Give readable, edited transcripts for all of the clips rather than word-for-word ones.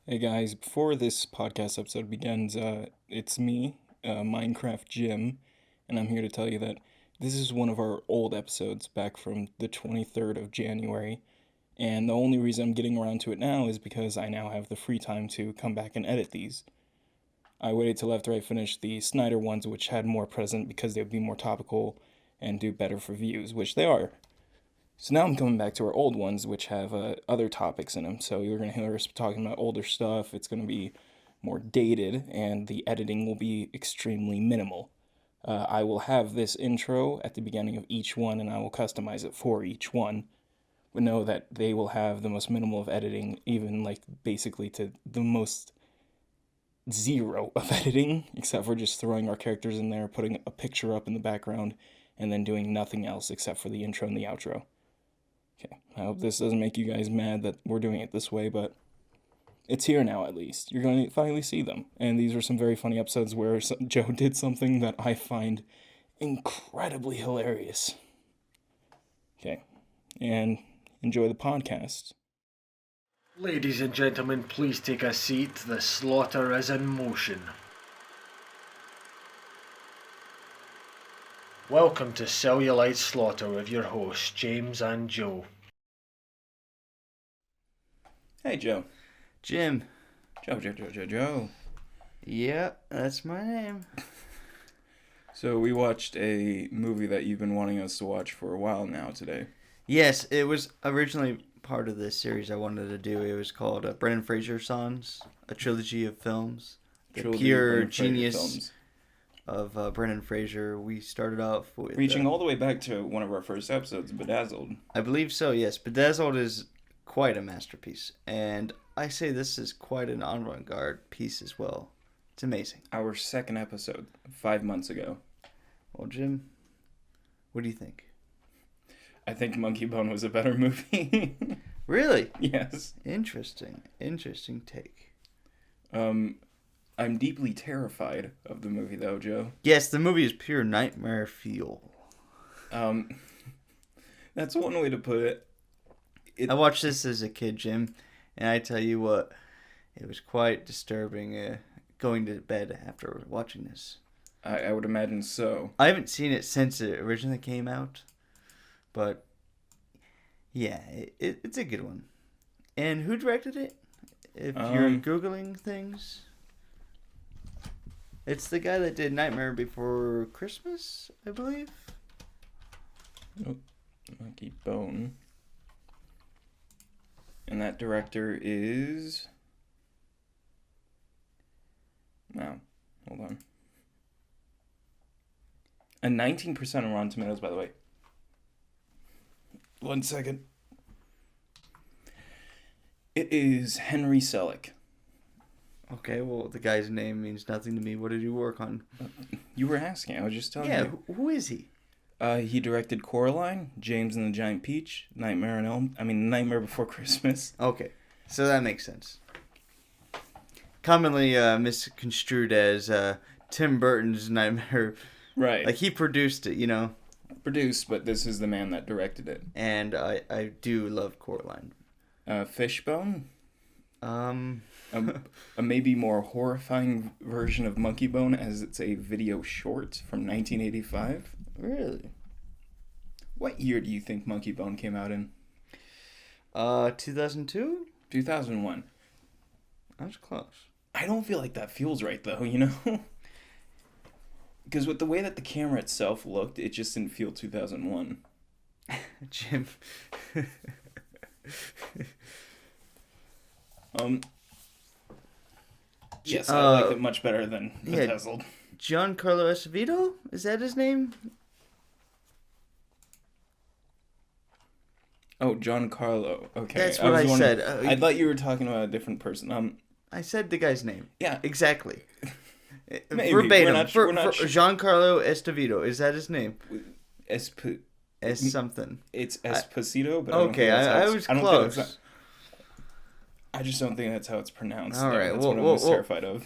Hey guys, before this podcast episode begins, it's me, Minecraft Jim, and I'm here to tell you that this is one of our old episodes back from the 23rd of January, and the only reason I'm getting around to it now is because I now have the free time to come back and edit these. I waited till after I finished the Snyder ones, which had more present because they would be more topical and do better for views, which they are. So now I'm coming back to our old ones, which have other topics in them. So you're going to hear us talking about older stuff. It's going to be more dated, and the editing will be extremely minimal. I will have this intro at the beginning of each one, and I will customize it for each one. But know that they will have the most minimal of editing, even like basically to the most zero of editing, except for just throwing our characters in there, putting a picture up in the background, and then doing nothing else except for the intro and the outro. Okay, I hope this doesn't make you guys mad that we're doing it this way, but it's here now at least. You're going to finally see them. And these are some very funny episodes where Joe did something that I find incredibly hilarious. Okay, and enjoy the podcast. Ladies and gentlemen, please take a seat. The slaughter is in motion. Welcome to Celluloid Slaughter with your hosts, James and Joe. Hey, Joe. Jim. Joe. Yeah, that's my name. So we watched a movie that you've been wanting us to watch for a while now today. Yes, it was originally part of this series I wanted to do. It was called Brendan Fraser Songs, a trilogy of films. The pure genius of Brendan Fraser. We started off with... Reaching all the way back to one of our first episodes, Bedazzled. I believe so, yes. Bedazzled is quite a masterpiece. And I say this is quite an avant-garde piece as well. It's amazing. Our second episode, 5 months ago. Well, Jim, what do you think? I think Monkeybone was a better movie. Really? Yes. Interesting take. I'm deeply terrified of the movie, though, Joe. Yes, the movie is pure nightmare fuel. That's one way to put it. I watched this as a kid, Jim, and I tell you what, it was quite disturbing going to bed after watching this. I would imagine so. I haven't seen it since it originally came out, but yeah, it's a good one. And who directed it? If you're Googling things, it's the guy that did Nightmare Before Christmas, I believe. Oh, Monkeybone. And that director is... Wow, hold on. A 19% on Rotten Tomatoes, by the way. 1 second. It is Henry Selick. Okay, well, the guy's name means nothing to me. What did you work on? You were asking. I was just telling you. Yeah, who is he? He directed Coraline, James and the Giant Peach, Nightmare Before Christmas. Okay, so that makes sense. Commonly misconstrued as Tim Burton's Nightmare. Right. Like, he produced it, you know. Produced, but this is the man that directed it. And I do love Coraline. Fishbone? Um... a maybe more horrifying version of Monkeybone, as it's a video short from 1985. Really? What year do you think Monkeybone came out in? 2002? 2001. That's close. I don't feel like that feels right, though, you know? Because with the way that the camera itself looked, it just didn't feel 2001. Jim. Yes, I like it much better than Bedazzled. Giancarlo Esposito? Is that his name? Oh, Giancarlo. Okay. That's what I said. I thought you were talking about a different person. I said the guy's name. Yeah. Exactly. Maybe. Verbatim. We're not Giancarlo Esposito. Is that his name? S something. It's Esposito, but okay, I was close. I just don't think that's how it's pronounced. All right, that's what I'm terrified of.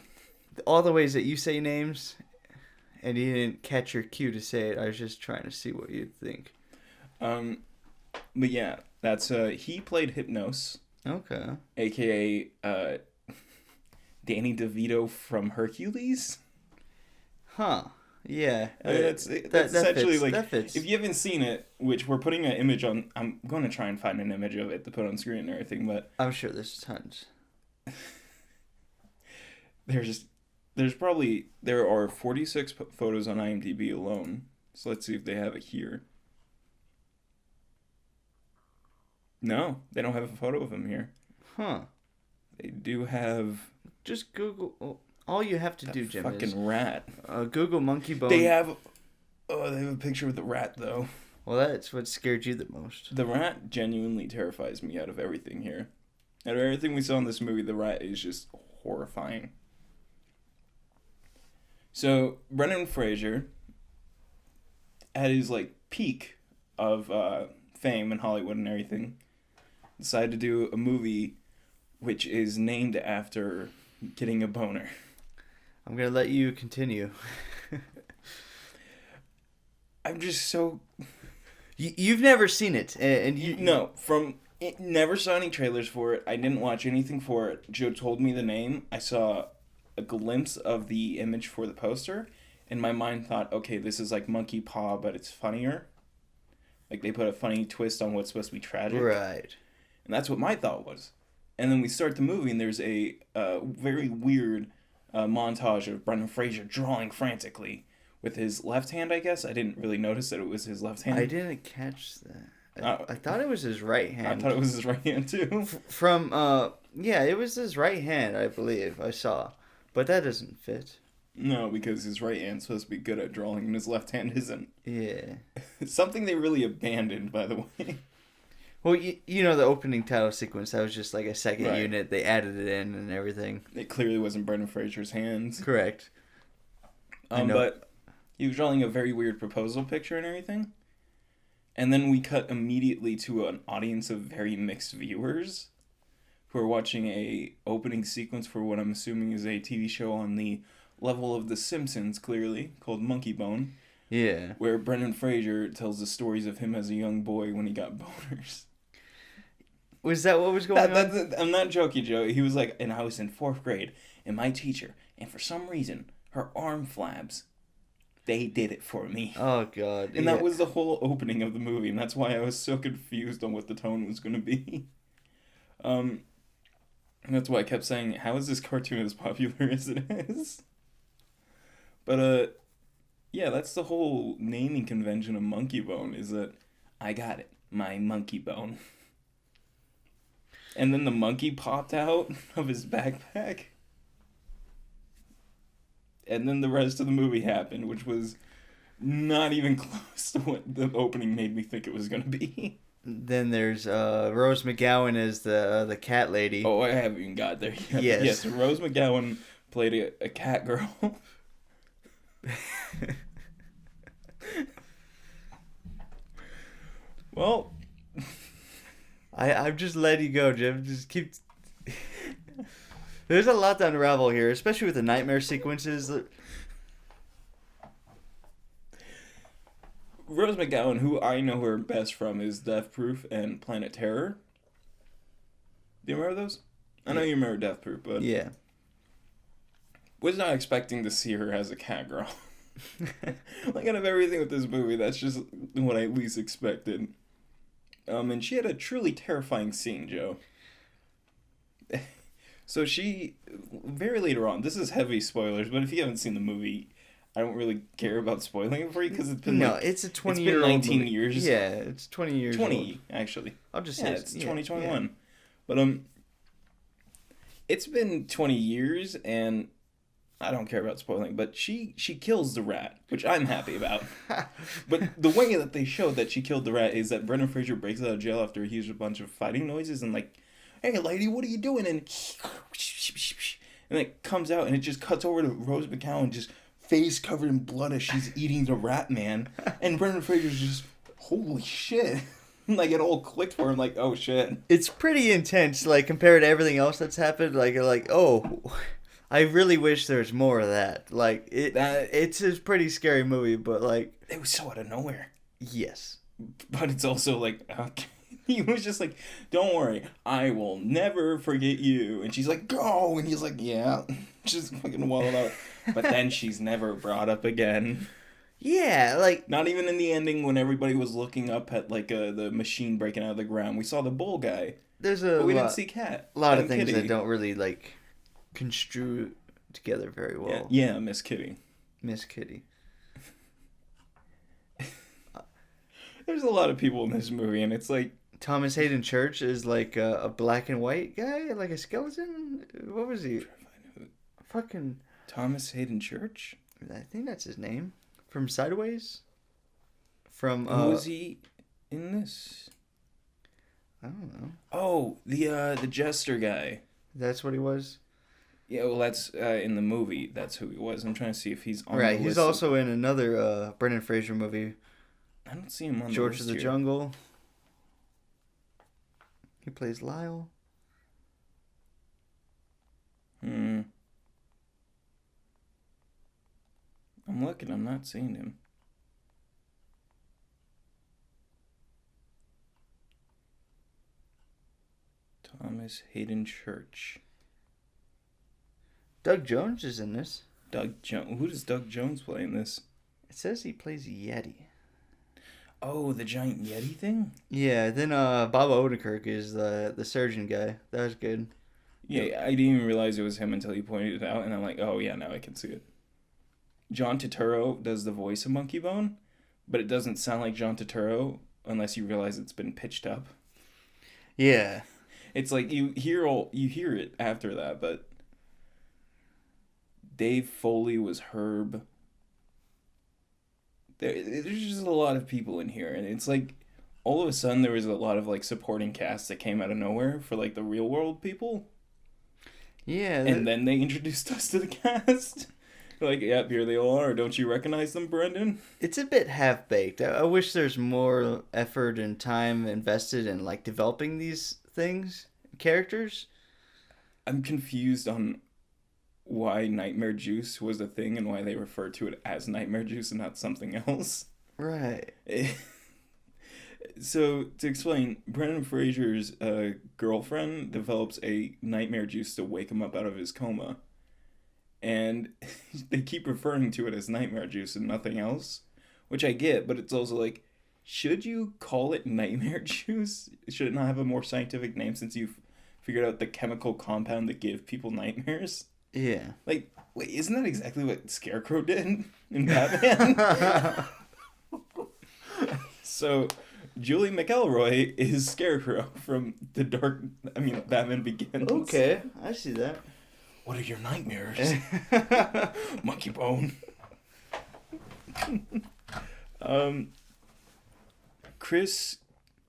All the ways that you say names, and you didn't catch your cue to say it. I was just trying to see what you'd think. But yeah, that's he played Hypnos. Okay. AKA Danny DeVito from Hercules. Huh. Yeah. I mean, that's that essentially fits. like, That fits. if you haven't seen it, which we're putting an image on, I'm going to try and find an image of it to put on screen and everything, but I'm sure there's tons. there are 46 photos on IMDb alone. So let's see if they have it here. No, they don't have a photo of him here. Huh. They do have Just Google. All you have to do, Jim, fucking is rat. Google Monkeybone. They have a picture of the rat though. Well, that's what scared you the most. The rat genuinely terrifies me out of everything here. Out of everything we saw in this movie, the rat is just horrifying. So, Brendan Fraser, at his, like, peak of fame in Hollywood and everything, decided to do a movie which is named after getting a boner. I'm going to let you continue. I'm just so... You've never seen it, and you... No, never saw any trailers for it. I didn't watch anything for it. Joe told me the name. I saw a glimpse of the image for the poster, and my mind thought, okay, this is like Monkey Paw, but it's funnier. Like, they put a funny twist on what's supposed to be tragic. Right. And that's what my thought was. And then we start the movie, and there's a very weird montage of Brendan Fraser drawing frantically with his left hand, I guess. I didn't really notice that it was his left hand. I didn't catch that. I thought it was his right hand. I thought it was his right hand, too. Yeah, it was his right hand, I believe, I saw. But that doesn't fit. No, because his right hand's supposed to be good at drawing, and his left hand isn't. Yeah. Something they really abandoned, by the way. Well, you know the opening title sequence, that was just like a second Right. unit. They added it in and everything. It clearly wasn't Brendan Fraser's hands. Correct. I know. But he was drawing a very weird proposal picture and everything. And then we cut immediately to an audience of very mixed viewers who are watching a opening sequence for what I'm assuming is a TV show on the level of The Simpsons, clearly, called Monkeybone. Yeah. Where Brendan Fraser tells the stories of him as a young boy when he got boners. Was that what was going on? I'm not joking, Joe. He was like, and I was in 4th grade, and my teacher, and for some reason, her arm flabs, they did it for me. Oh, God. And that was the whole opening of the movie, and that's why I was so confused on what the tone was going to be. And that's why I kept saying, how is this cartoon as popular as it is? But, yeah, that's the whole naming convention of Monkeybone, is that I got it, my Monkeybone. And then the monkey popped out of his backpack. And then the rest of the movie happened, which was not even close to what the opening made me think it was going to be. Then there's Rose McGowan as the cat lady. Oh, I haven't even got there yet. Yes. Yes, Rose McGowan played a cat girl. Well... I'm just letting you go, Jim. Just keep... There's a lot to unravel here, especially with the nightmare sequences. Rose McGowan, who I know her best from, is Death Proof and Planet Terror. Do you remember those? I know you remember Death Proof, but... Yeah. Was not expecting to see her as a cat girl. Like, out of everything with this movie, that's just what I least expected. And she had a truly terrifying scene, Joe. So she, very later on, this is heavy spoilers, but if you haven't seen the movie, I don't really care about spoiling it for you, because it's been it's a 20-year-old 19 movie. years. Yeah, it's 20 years 20, old. actually. I'll just Yeah, say it's 2021. Yeah. But, it's been 20 years, and I don't care about spoiling, but she kills the rat, which I'm happy about. But the way that they showed that she killed the rat is that Brendan Fraser breaks out of jail after he hears a bunch of fighting noises and like, hey lady, what are you doing? And it comes out and it just cuts over to Rose McGowan, just face covered in blood as she's eating the rat man. And Brendan Fraser's just, holy shit. Like, it all clicked for him, like, oh shit. It's pretty intense, like, compared to everything else that's happened. Like, oh... I really wish there's more of that. Like, it's a pretty scary movie, but, like... It was so out of nowhere. Yes. But it's also like, okay, He was just like, "Don't worry, I will never forget you." And she's like, "Go!" And he's like, "Yeah." Just fucking wallowed out. But then she's never brought up again. Yeah, like Not even in the ending when everybody was looking up at like the machine breaking out of the ground. We saw the bull guy, there's but we didn't see Cat. a lot of and things Kitty. that don't really like construe together very well. Yeah, Miss Kitty. Miss Kitty. There's a lot of people in this movie, and it's like Thomas Hayden Church is like a black and white guy, like a skeleton. What was he? Fucking Thomas Hayden Church. I think that's his name. From Sideways. From Who was he in this? I don't know. Oh, the jester guy. That's what he was. Yeah, well, that's in the movie. That's who he was. I'm trying to see if he's on. Right, the he's list also in another Brendan Fraser movie, I don't see him on George the of list the here. Jungle. He plays Lyle. I'm looking. I'm not seeing him. Thomas Hayden Church. Doug Jones is in this. Doug Jones. Who does Doug Jones play in this? It says he plays Yeti. Oh, the giant Yeti thing? Yeah, then Bob Odenkirk is the surgeon guy. That was good. Yeah, I didn't even realize it was him until you pointed it out, and I'm like, oh yeah, now I can see it. John Turturro does the voice of Monkeybone, but it doesn't sound like John Turturro unless you realize it's been pitched up. Yeah. It's like you hear it after that, but Dave Foley was Herb. There's just a lot of people in here, and it's like all of a sudden there was a lot of like supporting cast that came out of nowhere for like the real world people. Yeah. And then they introduced us to the cast. Like, yep, here they all are. Don't you recognize them, Brendan? It's a bit half-baked. I wish there's more effort and time invested in like developing these things, characters. I'm confused on why Nightmare Juice was a thing and why they refer to it as Nightmare Juice and not something else. Right. So, to explain, Brendan Fraser's girlfriend develops a nightmare juice to wake him up out of his coma. And they keep referring to it as nightmare juice and nothing else, which I get, but it's also like, should you call it nightmare juice? Should it not have a more scientific name since you've figured out the chemical compound that give people nightmares? Yeah. Like, wait, isn't that exactly what Scarecrow did in Batman? So, Julie McElroy is Scarecrow from Batman Begins. Okay, I see that. What are your nightmares? Monkeybone. Chris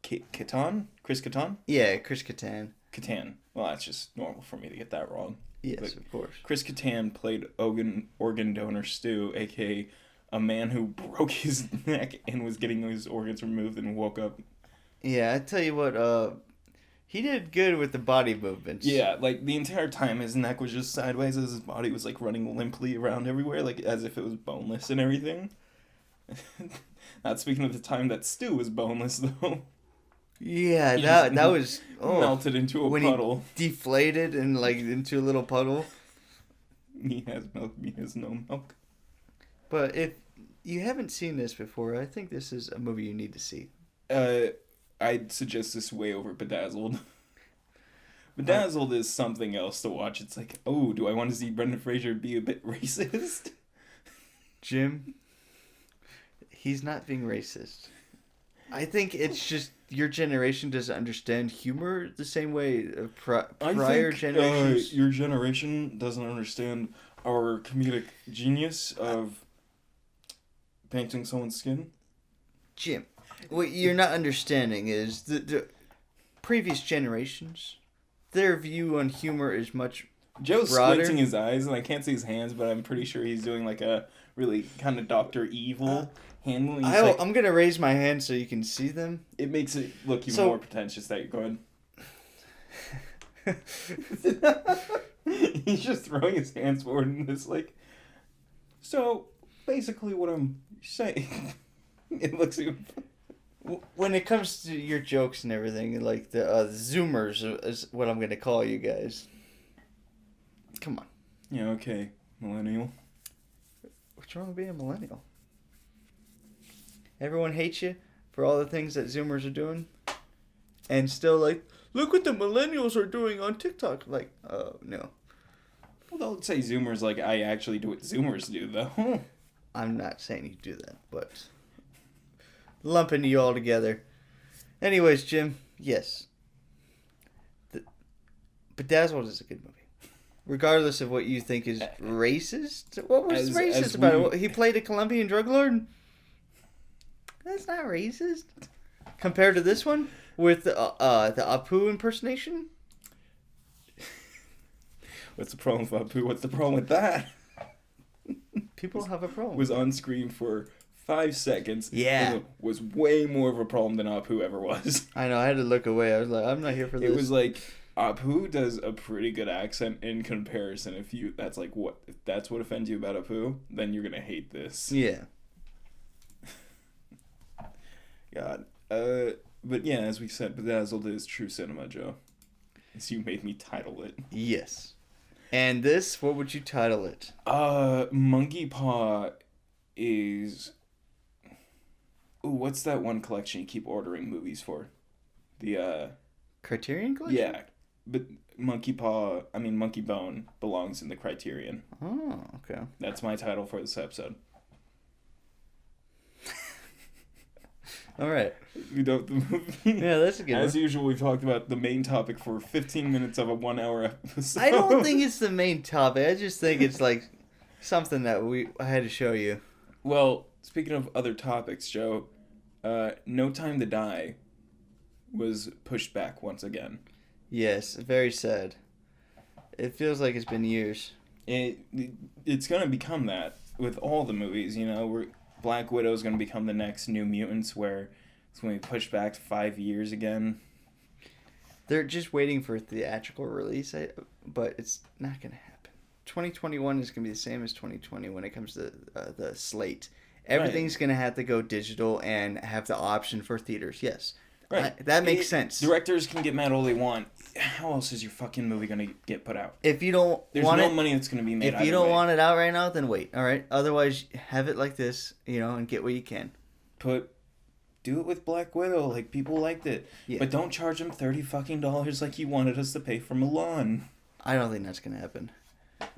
Kattan? Chris Kattan? Yeah, Chris Kattan. Kattan. Well, that's just normal for me to get that wrong. Yes, But of course. Chris Kattan played organ donor Stu, aka a man who broke his neck and was getting his organs removed and woke up. Yeah, I tell you what, he did good with the body movements. Yeah, like the entire time his neck was just sideways as his body was like running limply around everywhere, like as if it was boneless and everything. Not speaking of the time that Stu was boneless though. Yeah, He that just was melted into a when puddle. he deflated and like into a little puddle. He has milk. He has no milk. But if you haven't seen this before, I think this is a movie you need to see. I'd suggest this way over Bedazzled. Bedazzled is something else to watch. It's like, oh, do I want to see Brendan Fraser be a bit racist? Jim, he's not being racist. I think it's just your generation doesn't understand humor the same way prior generations. Your generation doesn't understand our comedic genius of painting someone's skin. Jim, what you're not understanding is the previous generations, their view on humor is much Joe's broader. squinting his eyes, and I can't see his hands, but I'm pretty sure he's doing like a really kind of Dr. Evil hand movement. I'm going to raise my hand so you can see them. It makes it look even So- more pretentious. Go ahead. He's just throwing his hands forward and it's like, so basically what I'm saying, it looks even when it comes to your jokes and everything, like the Zoomers is what I'm gonna call you guys. Come on. Yeah, okay, millennial. What's wrong with being a millennial? Everyone hates you for all the things that Zoomers are doing, and still like, look what the millennials are doing on TikTok. Like, no. Well, don't say Zoomers like I actually do what Zoomers do, though. I'm not saying you do that, but lumping you all together. Anyways, Jim, yes. Bedazzled is a good movie. Regardless of what you think is racist. What was racist about it? He played a Colombian drug lord? That's not racist. Compared to this one with the Apu impersonation? What's the problem with Apu? What's the problem with that? People have a problem. Was on screen for 5 seconds. Yeah. It was way more of a problem than Apu ever was. I know, I had to look away. I was like, I'm not here for this. It was like, Apu does a pretty good accent in comparison. If that's what offends you about Apu, then you're gonna hate this. Yeah. God. But yeah, as we said, Bedazzled is true cinema, Joe. As you made me title it. Yes. And this, what would you title it? Monkey Paw is... Ooh, what's that one collection you keep ordering movies for? The, Criterion Collection? Yeah. But Monkeybone belongs in the Criterion. Oh, okay. That's my title for this episode. All right. You know the movie. Yeah, that's a good As one. usual, we've talked about the main topic for 15 minutes of a 1 hour episode. I don't think it's the main topic. I just think it's like something that I had to show you. Well, speaking of other topics, Joe, No Time to Die was pushed back once again. Yes, very sad. It feels like it's been years. It's gonna become that with all the movies. You know, Black Widow's gonna become the next New Mutants, where it's gonna be pushed back to 5 years again. They're just waiting for a theatrical release, but it's not going to happen. 2021 is going to be the same as 2020 when it comes to the slate. Everything's going to have to go digital and have the option for theaters. Yes. Right. That makes sense. Directors can get mad all they want. How else is your fucking movie going to get put out? If you don't There's want no it, money that's going to be made. if you don't want it out right now, then wait. All right. Otherwise, have it like this, and get what you can. Do it with Black Widow, like people liked it. Yeah. But don't charge them $30 fucking like you wanted us to pay for Mulan. I don't think that's going to happen.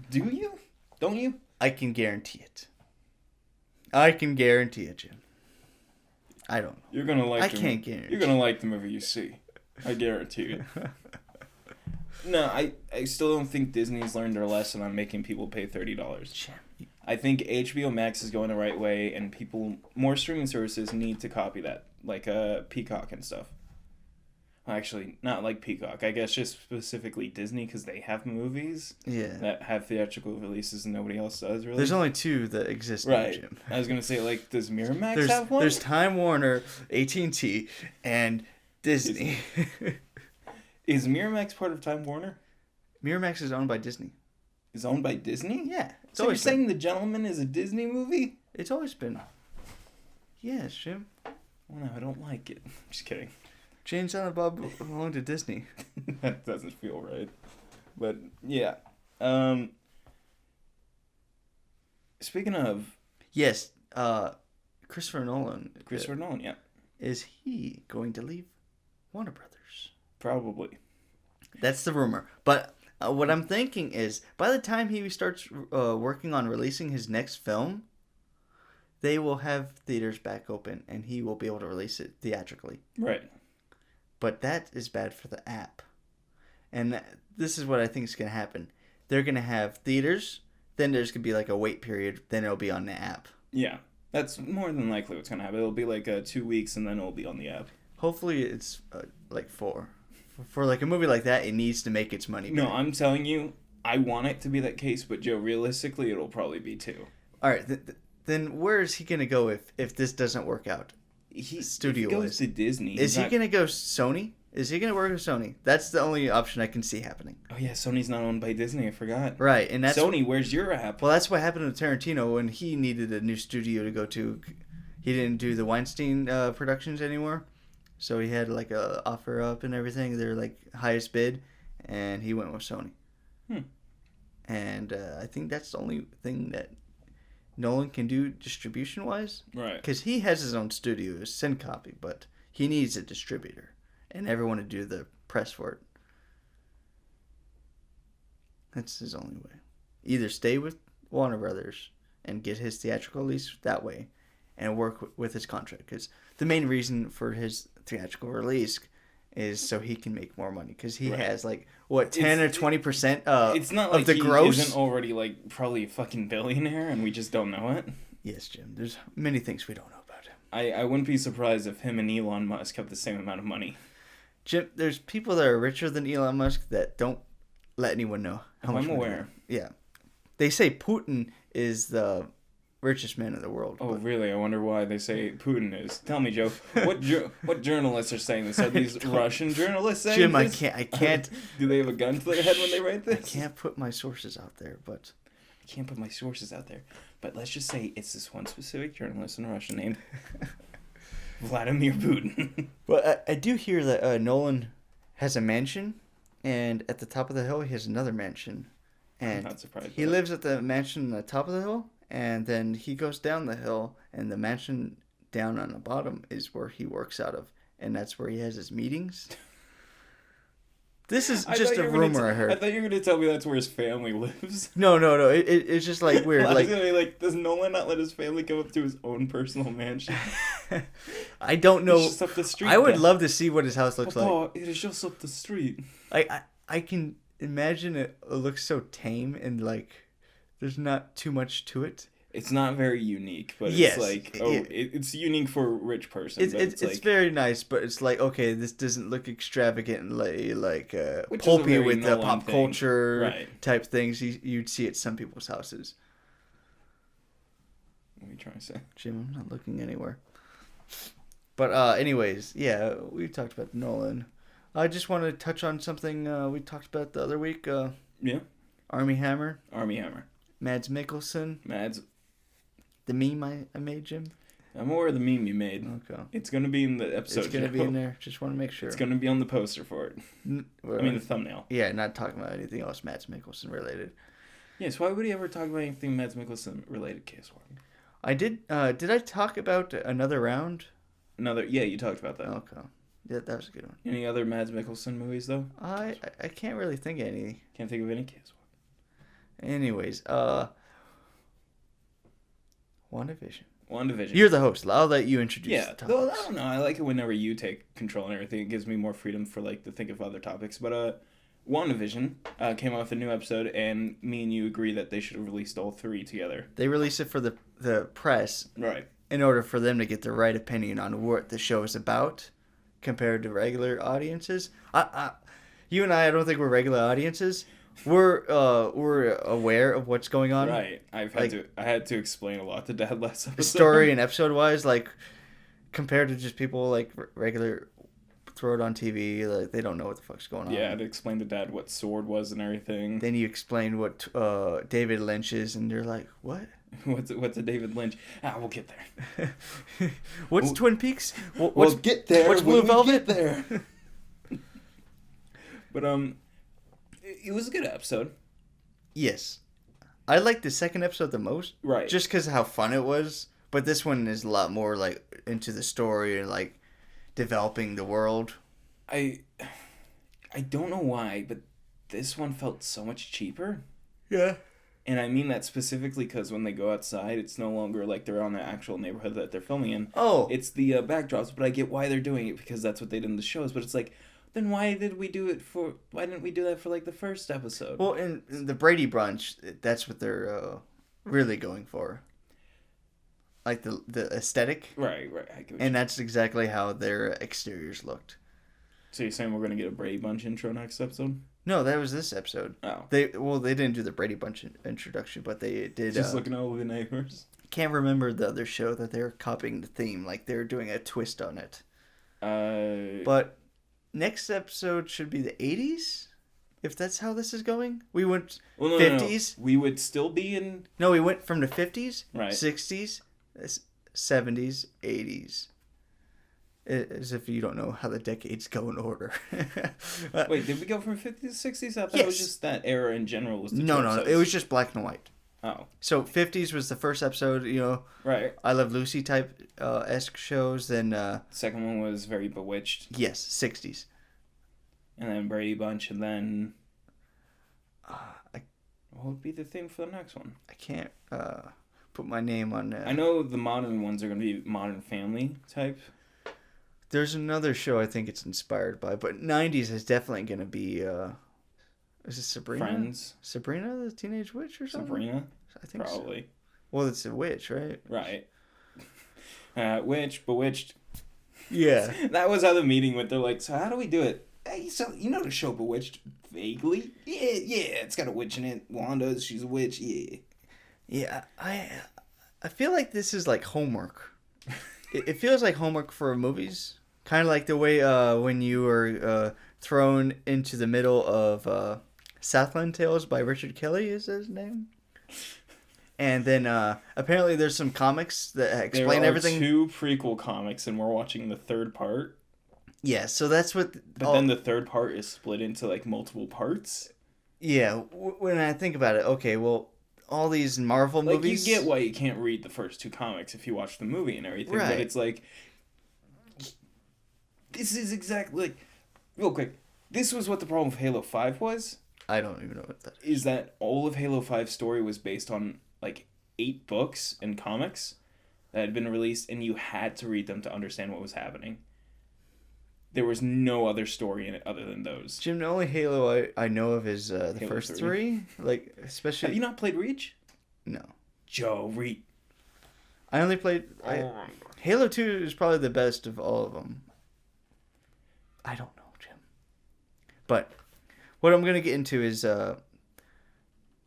Do you? Don't you? I can guarantee it. I can guarantee it, Jim. I don't know. You're gonna like. I can't guarantee. You're gonna like the movie you see. I guarantee it. No, I still don't think Disney's learned their lesson on making people pay $30. I think HBO Max is going the right way, and more streaming services need to copy that, like Peacock and stuff. Well, actually, not like Peacock. I guess just specifically Disney, because they have movies that have theatrical releases and nobody else does, really. There's only two that exist right. now, Jim. I was going to say, like, does Miramax have one? There's Time Warner, AT&T, and Disney. Is Miramax part of Time Warner? Miramax is owned by Disney. Is owned by Disney? Yeah. So you're saying The Gentleman is a Disney movie? It's always been. Yes, Jim. Well, no, I don't like it. Just kidding. Jane Silent Bob belonged to Disney. That doesn't feel right. But, yeah. Speaking of... Yes, Christopher Nolan. Christopher Nolan, yeah. Is he going to leave Warner Brothers? Probably. That's the rumor. But what I'm thinking is, by the time he starts working on releasing his next film, they will have theaters back open, and he will be able to release it theatrically. Right. But that is bad for the app. And this is what I think is going to happen. They're going to have theaters, then there's going to be like a wait period, then it'll be on the app. Yeah. That's more than likely what's going to happen. It'll be like 2 weeks, and then it'll be on the app. Hopefully it's like 4. For like a movie like that, it needs to make its money back. No, I'm telling you, I want it to be that case, but Joe, realistically, it'll probably be 2. All right, then where is he going to go if this doesn't work out? Studio goes to Disney. Is he going to go Sony? Is he going to work with Sony? That's the only option I can see happening. Oh yeah, Sony's not owned by Disney. I forgot. Right, and that's Sony. Where's your app? Well, that's what happened with Tarantino when he needed a new studio to go to. he didn't do the Weinstein productions anymore. So he had like a offer up and everything. They're like highest bid, and he went with Sony. And I think that's the only thing that Nolan can do distribution wise. Right. Because he has his own studio, Syncopy, but he needs a distributor and everyone to do the press for it. That's his only way. Either stay with Warner Brothers and get his theatrical release that way and work with his contract. Because the main reason for his theatrical release is so he can make more money. Because he has like, what, 10 or 20% it's not like of the he gross? Isn't already like probably a fucking billionaire and we just don't know it. Yes, Jim. There's many things we don't know about him. I wouldn't be surprised if him and Elon Musk have the same amount of money. Jim, there's people that are richer than Elon Musk that don't let anyone know how much I'm money aware. Yeah. They say Putin is the richest man in the world. Oh, really? I wonder why they say Putin is. Tell me, Joe. What journalists are saying this? Are these Russian journalists saying Jim, this? I can't. Do they have a gun to their head when they write this? I can't put my sources out there, but I can't put my sources out there. But let's just say it's this one specific journalist in Russia named Vladimir Putin. But I do hear that Nolan has a mansion, and at the top of the hill he has another mansion. And I'm not surprised. He lives at the mansion on the top of the hill, and then he goes down the hill, and the mansion down on the bottom is where he works out of, and that's where he has his meetings. This is just a rumor I heard. I thought you were going to tell me that's where his family lives. No. It's just like weird. I was gonna be like, does Nolan not let his family come up to his own personal mansion? I don't know. It's just up the street. I would love to see what his house looks Papa, like. it is just up the street. I can imagine it looks so tame and like there's not too much to it. It's not very unique, but yes, it's like it's unique for a rich person. It's very nice, but it's like, okay, this doesn't look extravagant and like Which is a pulpy very with the Nolan pop thing. culture Right. type things you'd see at some people's houses. What are you trying to say? Jim, I'm not looking anywhere. But anyways, yeah, we talked about Nolan. I just want to touch on something we talked about the other week. Yeah. Army Hammer. Army Hammer. Mads Mikkelsen. Mads. The meme I made, Jim. I'm aware of the meme you made. Okay. It's going to be in the episode. It's going to be in there. Just want to make sure. It's going to be on the poster for it. I mean, the thumbnail. Yeah, not talking about anything else Mads Mikkelsen related. Yes, why would he ever talk about anything Mads Mikkelsen related, Case Walker? I did. Did I talk about Another Round? Yeah, you talked about that. Okay. Yeah, that was a good one. Any other Mads Mikkelsen movies, though? I can't really think of any. Can't think of any, Case Walker. Anyways, WandaVision. WandaVision. You're the host. I'll let you introduce the though, topics. I don't know. I like it whenever you take control and everything. It gives me more freedom for like to think of other topics. But WandaVision came out with a new episode, and me and you agree that they should have released all three together. They release it for the press, Right? in order for them to get the right opinion on what the show is about, compared to regular audiences. You and I don't think we're regular audiences. We're aware of what's going on. Right. I had to explain a lot to Dad last episode. Story and episode wise, like compared to just people like regular throw it on TV, like they don't know what the fuck's going on. Yeah, I had to explain to Dad what sword was and everything. Then you explain what David Lynch is, and you're like, what? What's a David Lynch? We'll get there. What's Twin Peaks? We'll get there. What's Blue Velvet? Get there. But it was a good episode. Yes, I liked the second episode the most. Right. Just because of how fun it was. But this one is a lot more like into the story and like developing the world. I don't know why, but this one felt so much cheaper. Yeah. And I mean that specifically because when they go outside, it's no longer like they're on the actual neighborhood that they're filming in. Oh. It's the backdrops, but I get why they're doing it because that's what they did in the shows. But it's like, then why didn't we do that for like the first episode? Well, in the Brady Bunch, that's what they're really going for. Like the aesthetic. Right. And that's exactly how their exteriors looked. So you're saying we're gonna get a Brady Bunch intro next episode? No, that was this episode. Oh. They didn't do the Brady Bunch introduction, but they did. Just looking at all the neighbors. Can't remember the other show that they were copying the theme, like they were doing a twist on it. But next episode should be the 80s, if that's how this is going. We went 50s. No. We would still be in. No, we went from the 50s, right, 60s, 70s, 80s. As if you don't know how the decades go in order. Wait, did we go from 50s to 60s? I thought it was Yes. just that era in general was the two No, episodes. it was just black and white. Oh. So 50s was the first episode, Right. I Love Lucy type esque shows. Then Second one was very Bewitched. yes, 60s. And then Brady Bunch, and then I what would be the theme for the next one? can't put my name on that. I know the modern ones are going to be Modern Family type. There's another show I think it's inspired by, but 90s is definitely going to be is it Sabrina? Friends. Sabrina the Teenage Witch or something? Sabrina? I think Probably. so. Well, it's a witch, right? Right. Bewitched. Yeah. That was how the meeting went. They're like, so how do we do it? Hey, so you know the show Bewitched? Vaguely? Yeah, it's got a witch in it. Wanda, she's a witch, yeah. Yeah, I feel like this is like homework. It feels like homework for movies. Kind of like the way when you were thrown into the middle of Southland Tales by Richard Kelly, is his name? And then apparently there's some comics that explain everything. There are 2 prequel comics, and we're watching the third part. Yeah, so that's what... But then the third part is split into, like, multiple parts. Yeah, when I think about it, okay, well, all these Marvel movies... You get why you can't read the first 2 comics if you watch the movie and everything. Right. But it's like... This is exactly... Like, real quick, this was what the problem with Halo 5 was. I don't even know what that Is that all of Halo 5's story was based on, like, 8 books and comics that had been released, and you had to read them to understand what was happening. There was no other story in it other than those. Jim, the only Halo I know of is the Halo first 3. 3. Like, especially... Have you not played Reach? No. Joe, Reach. I only played... Halo 2 is probably the best of all of them. I don't know, Jim. But what I'm going to get into is the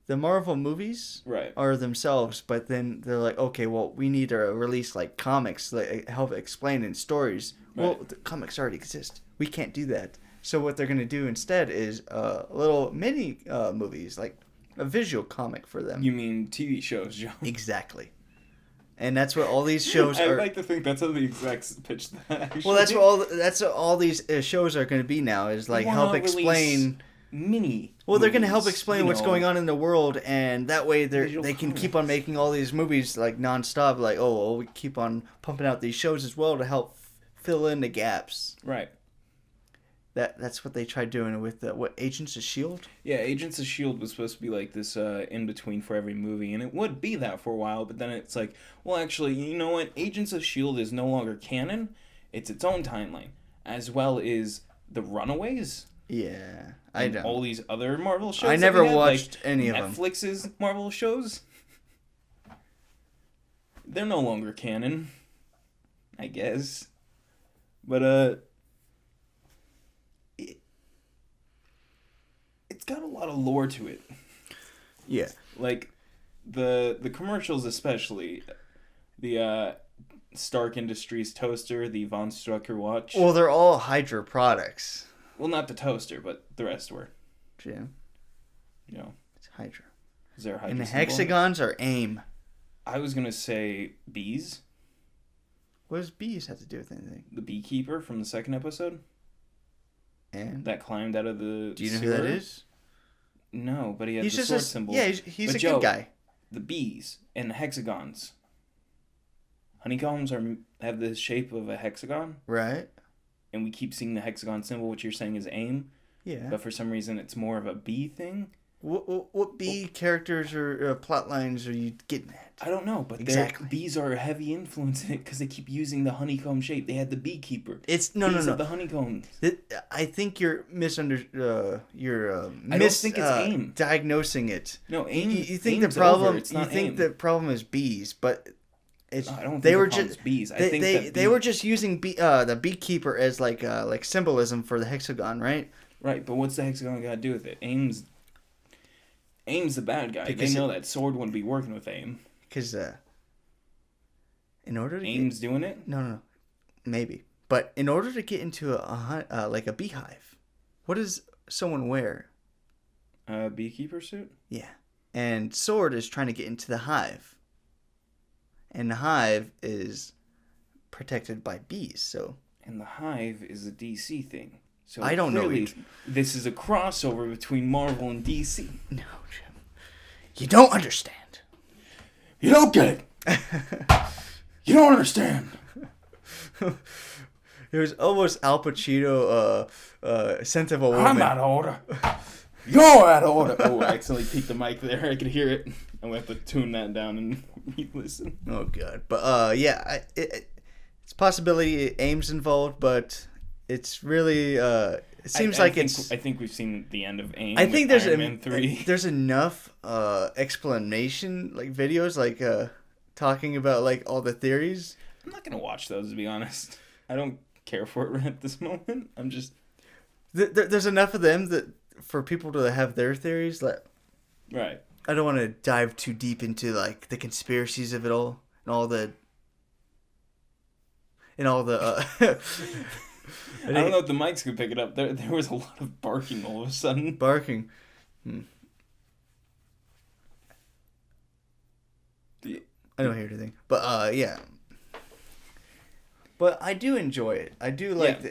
Marvel movies Right. are themselves, but then they're like, okay, well, we need to release like comics, like help explain in stories. Well, Right. the comics already exist. We can't do that. So what they're going to do instead is little mini movies, like a visual comic for them. You mean TV shows, Joe? Exactly. And that's what all these shows I are. like to think that's how the execs pitched that. Actually. Well, that's what all these shows are going to be now. Is like Why help not explain. Mini. Well, they're going to help movies, explain what's going on in the world, and that way Visual they can keep comics. on making all these movies like nonstop. Like, oh, well, we keep on pumping out these shows as well to help fill in the gaps. Right. That's what they tried doing with Agents of Shield. Yeah, Agents of S.H.I.E.L.D. was supposed to be like this in-between for every movie, and it would be that for a while, but then it's like, well, actually, you know what? Agents of S.H.I.E.L.D. is no longer canon. It's its own timeline, as well as The Runaways. Yeah, I and don't. all these other Marvel shows. I that never we had, watched like any of them. Netflix's Marvel shows. They're no longer canon, I guess. But it's got a lot of lore to it. Yeah. Like the commercials, especially the Stark Industries toaster, the Von Strucker watch. Well, they're all Hydra products. Well, not the toaster, but the rest were. Jim, You know, it's Hydra. is there a Hydra And the symbol? hexagons are AIM. I was gonna say bees. What does bees have to do with anything? The beekeeper from the second episode And that climbed out of the. do you know who that sewer? is? No, but he had He's the just sword a, symbol. yeah, he's But a Joe, good guy. The bees and the hexagons. Honeycombs have the shape of a hexagon, Right? and we keep seeing the hexagon symbol, which you're saying is aim, Yeah. but for some reason it's more of a bee thing. What bee characters or plot lines are you getting at? I don't know, but Exactly. bees are a heavy influence in it because they keep using the honeycomb shape. They had the beekeeper. It's Bees have the honeycombs. I think you're I don't think it's AIM. diagnosing it. No, aim. You think aim's the problem? Over. It's not you think aim. the problem is bees, but it's No, I don't think they the were problem's just bees. I They, think they, that they were just using the beekeeper as like symbolism for the hexagon, right? Right, but what's the hexagon got to do with it? Aim's the bad guy. Because they know that sword wouldn't be working with aim. Because in order to Aim's doing it. no, maybe, but in order to get into like a beehive, what does someone wear? Beekeeper suit. Yeah, and Sword is trying to get into the hive, and the hive is protected by bees. So, and the hive is a DC thing. So I don't know. This is a crossover between Marvel and DC. No, Jim. You don't understand. You don't get it. You don't understand. It was almost Al Pacino, Scent of a Woman. I'm out of order. You're out of order. Oh, I accidentally peeked the mic there. I could hear it. I'm going to have to tune that down and re-listen. Oh, God. But, yeah, it's a possibility Aim's involved, but it's really, it seems I think we've seen the end of Aim. I think there's Iron Man 3. There's enough explanation, like videos, like talking about like all the theories. I'm not going to watch those, to be honest. I don't care for it right at this moment. I'm just... There's enough of them that for people to have their theories. Like, right. I don't want to dive too deep into like the conspiracies of it all and all the. I don't know if the mics could pick it up. There was a lot of barking all of a sudden. Barking. I don't hear anything. But yeah. But I do enjoy it. I do like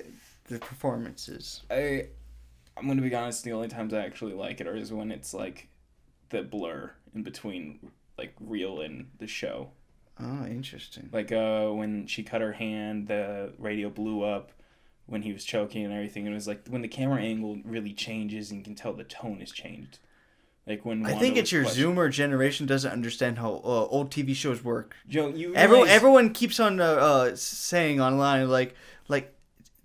the performances. I'm going to be honest, the only times I actually like it is when it's like the blur in between like real and the show. Oh, interesting. Like when she cut her hand, the radio blew up when he was choking and everything. It was like when the camera angle really changes and you can tell the tone has changed. Like when I think it's your Zoomer generation doesn't understand how old TV shows work. Joe, everyone keeps on saying online like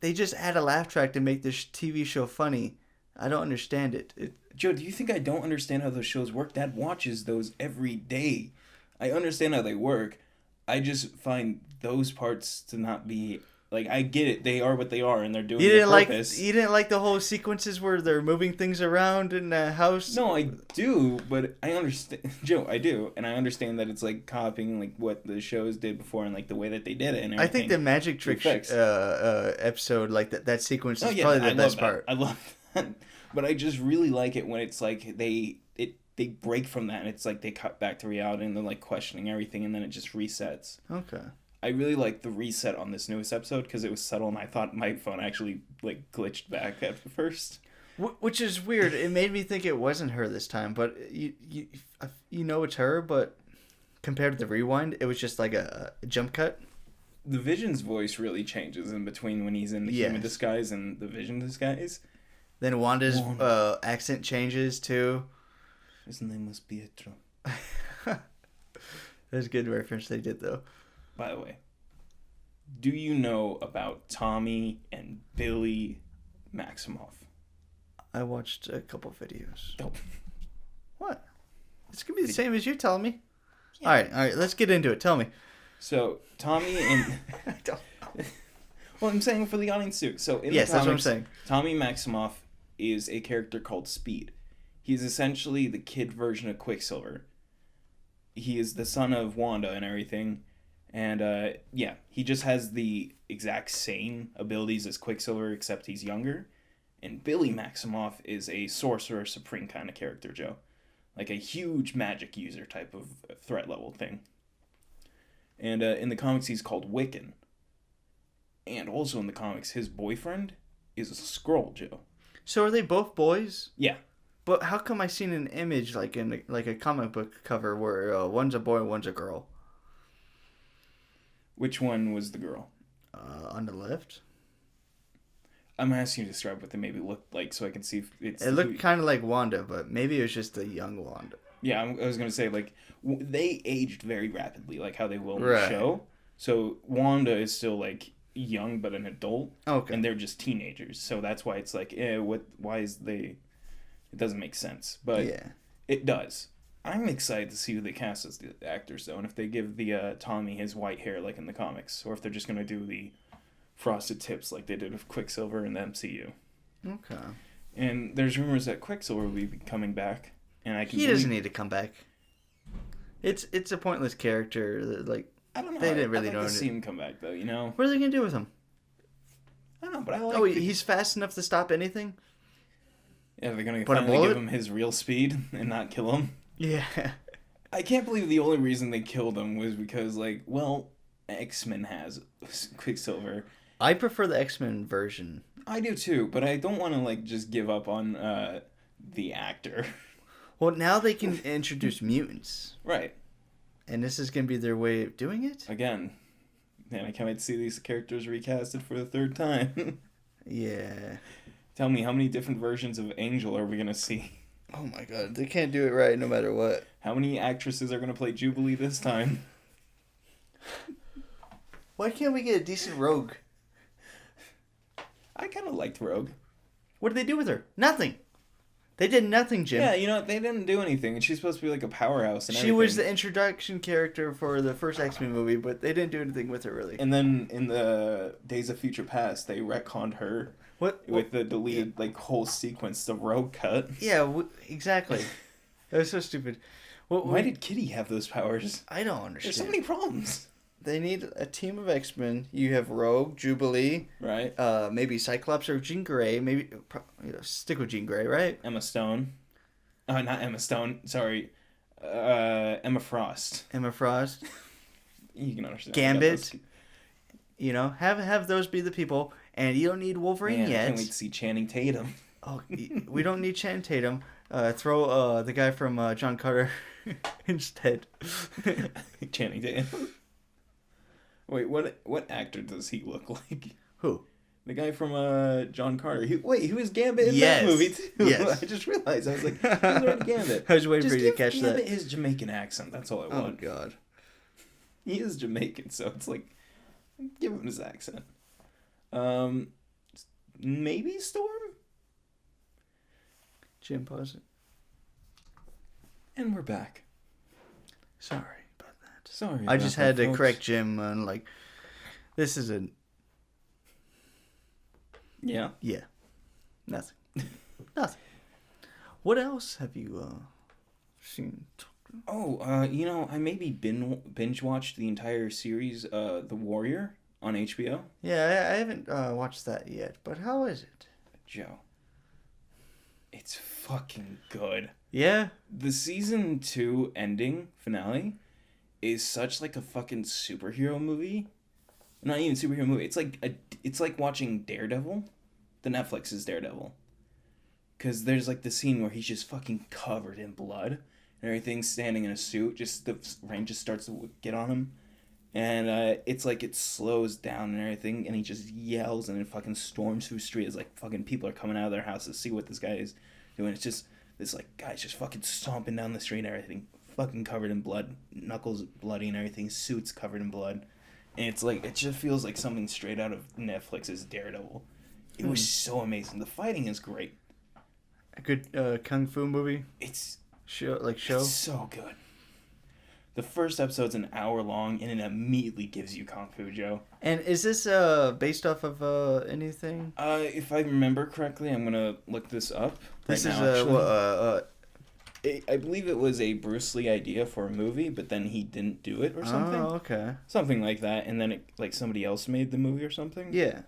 they just add a laugh track to make this TV show funny. I don't understand it. Joe, do you think I don't understand how those shows work? Dad watches those every day. I understand how they work. I just find those parts to not be... Like, I get it. They are what they are, and they're doing their purpose. You didn't like the whole sequences where they're moving things around in the house? No, I do, but I understand... Joe, I do. And I understand that it's, like, copying, like, what the shows did before and, like, the way that they did it and everything. I think the Magic Trick episode, like, that sequence is probably the best part. I love that. But I just really like it when it's, like, they break from that, and it's, like, they cut back to reality, and they're, like, questioning everything, and then it just resets. Okay. I really like the reset on this newest episode because it was subtle, and I thought my phone actually like glitched back at first. Which is weird. It made me think it wasn't her this time, but you know it's her. But compared to the rewind, it was just like a jump cut. The Vision's voice really changes in between when he's in the human disguise and the Vision disguise. Then Wanda's accent changes too. His name was Pietro. That's a good reference they did though. By the way, do you know about Tommy and Billy Maximoff? I watched a couple videos. Oh. What? It's going to be the same as you telling me. Yeah. All right, let's get into it. Tell me. So, Tommy and... I don't know. Well, I'm saying for the audience too. So, in the comics, that's what I'm saying. Tommy Maximoff is a character called Speed. He's essentially the kid version of Quicksilver. He is the son of Wanda and everything. And, he just has the exact same abilities as Quicksilver, except he's younger. And Billy Maximoff is a Sorcerer Supreme kind of character, Joe. Like a huge magic user type of threat level thing. And in the comics, he's called Wiccan. And also in the comics, his boyfriend is a Skrull, Joe. So are they both boys? Yeah. But how come I seen an image like in a comic book cover where one's a boy and one's a girl? Which one was the girl? On the left. I'm asking you to describe what they maybe looked like so I can see if it's... It looked kind of like Wanda, but maybe it was just a young Wanda. Yeah, I was going to say, like, they aged very rapidly, like how they will in the show. So Wanda is still, like, young but an adult. Okay. And they're just teenagers. So that's why it's like, why is they... It doesn't make sense. But it does. I'm excited to see who they cast as the actors, though, and if they give the Tommy his white hair like in the comics, or if they're just going to do the frosted tips like they did with Quicksilver in the MCU. Okay. And there's rumors that Quicksilver will be coming back, and he doesn't need to come back. It's a pointless character. Like I don't know. They didn't really I'd like to see him come back, though. You know. What are they going to do with him? I don't know, but I like. Oh, he's fast enough to stop anything. Yeah, they're going to finally give him his real speed and not kill him. Yeah. I can't believe the only reason they killed him was because, like, well, X-Men has Quicksilver. I prefer the X-Men version. I do too, but I don't want to, like, just give up on the actor. Well, now they can introduce mutants. Right. And this is going to be their way of doing it? Again. Man, I can't wait to see these characters recasted for the third time. Yeah. Tell me, how many different versions of Angel are we going to see? Oh my god, they can't do it right no matter what. How many actresses are going to play Jubilee this time? Why can't we get a decent Rogue? I kind of liked Rogue. What did they do with her? Nothing. They did nothing, Jim. Yeah, you know, they didn't do anything. And she's supposed to be like a powerhouse and She everything. was the introduction character for the first X-Men movie, but they didn't do anything with her, really. And then in the Days of Future Past, they retconned her with the deleted like whole sequence, the Rogue cut. Yeah, exactly. That was so stupid. Why did Kitty have those powers? I don't understand. There's so many problems. They need a team of X-Men. You have Rogue, Jubilee, right? Maybe Cyclops or Jean Grey. Maybe stick with Jean Grey, right? Emma Stone. Not Emma Stone. Sorry, Emma Frost. Emma Frost. You can understand. Gambit. You know, have those be the people, and you don't need Wolverine yet. I can't wait to see Channing Tatum. Oh, we don't need Channing Tatum. Throw the guy from John Carter instead. Channing Tatum. Wait, what actor does he look like? Who? The guy from John Carter. He was Gambit in that movie too. Yes. I just realized. I was like, he's already Gambit. I was waiting for you to catch Gambit that. His Jamaican accent. That's all I want. Oh God. He is Jamaican, so it's like, give him his accent. Maybe Storm. Jim, pause it. And we're back. Sorry about that. Sorry. I just had to folks. correct Jim on this isn't. Yeah. Yeah. Nothing. Nothing. What else have you seen? Oh, you know, I maybe binge watched the entire series, The Warrior, on HBO. Yeah, I haven't watched that yet, but how is it? Joe. It's fucking good. Yeah? The season 2 ending finale is such like a fucking superhero movie. Not even superhero movie. It's like watching Daredevil, the Netflix's Daredevil. Cause there's like the scene where he's just fucking covered in blood and everything's standing in a suit. Just the rain just starts to get on him, and it's like it slows down and everything, and he just yells and it fucking storms through the street as like fucking people are coming out of their house to see what this guy is doing. It's just this like guy's just fucking stomping down the street and everything, fucking covered in blood, knuckles bloody and everything, suits covered in blood. And it's like, it just feels like something straight out of Netflix's Daredevil. It was so amazing. The fighting is great. A good kung fu movie? It's show? It's so good. The first episode's an hour long, and it immediately gives you Kung Fu, Joe. And is this based off of anything? If I remember correctly, I'm gonna look this up. This right is now, I believe it was a Bruce Lee idea for a movie, but then he didn't do it or something. Oh, okay. Something like that, and then somebody else made the movie or something. Yeah.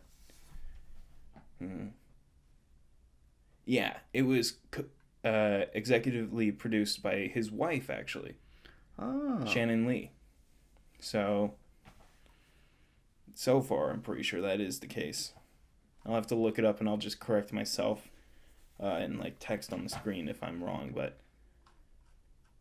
Yeah, it was executively produced by his wife, actually. Oh. Shannon Lee. So far, I'm pretty sure that is the case. I'll have to look it up, and I'll just correct myself and like text on the screen if I'm wrong. But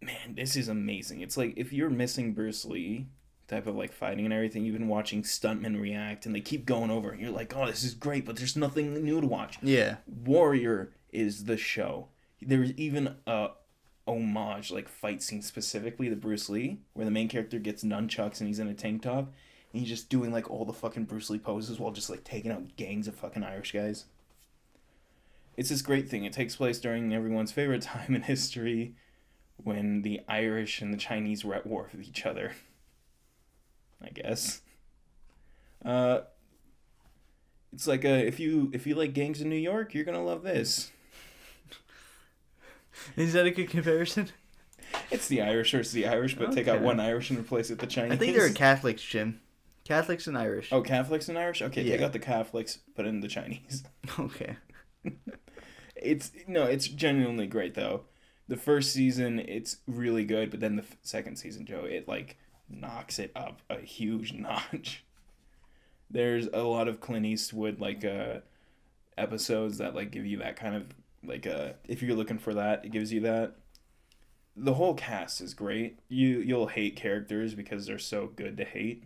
man, this is amazing. It's like if you're missing Bruce Lee type of like fighting and everything, you've been watching stuntmen react, and they keep going over, and you're like, oh, this is great, but there's nothing new to watch. Yeah. Warrior is the show. There's even a homage, like fight scene specifically to Bruce Lee, where the main character gets nunchucks and he's in a tank top, and he's just doing like all the fucking Bruce Lee poses while just like taking out gangs of fucking Irish guys. It's this great thing. It takes place during everyone's favorite time in history, when the Irish and the Chinese were at war with each other. I guess. It's like if you like gangs in New York, you're gonna love this. Is that a good comparison? It's the Irish versus the Irish, but take out one Irish and replace it with the Chinese. I think they're Catholics, Jim. Catholics and Irish. Oh, Catholics and Irish? Okay, yeah. Take out the Catholics, put in the Chinese. Okay. It's genuinely great though. The first season, it's really good, but then the second season, Joe, it like knocks it up a huge notch. There's a lot of Clint Eastwood like episodes that like give you that kind of like if you're looking for that, it gives you that. The whole cast is great. You'll hate characters because they're so good to hate.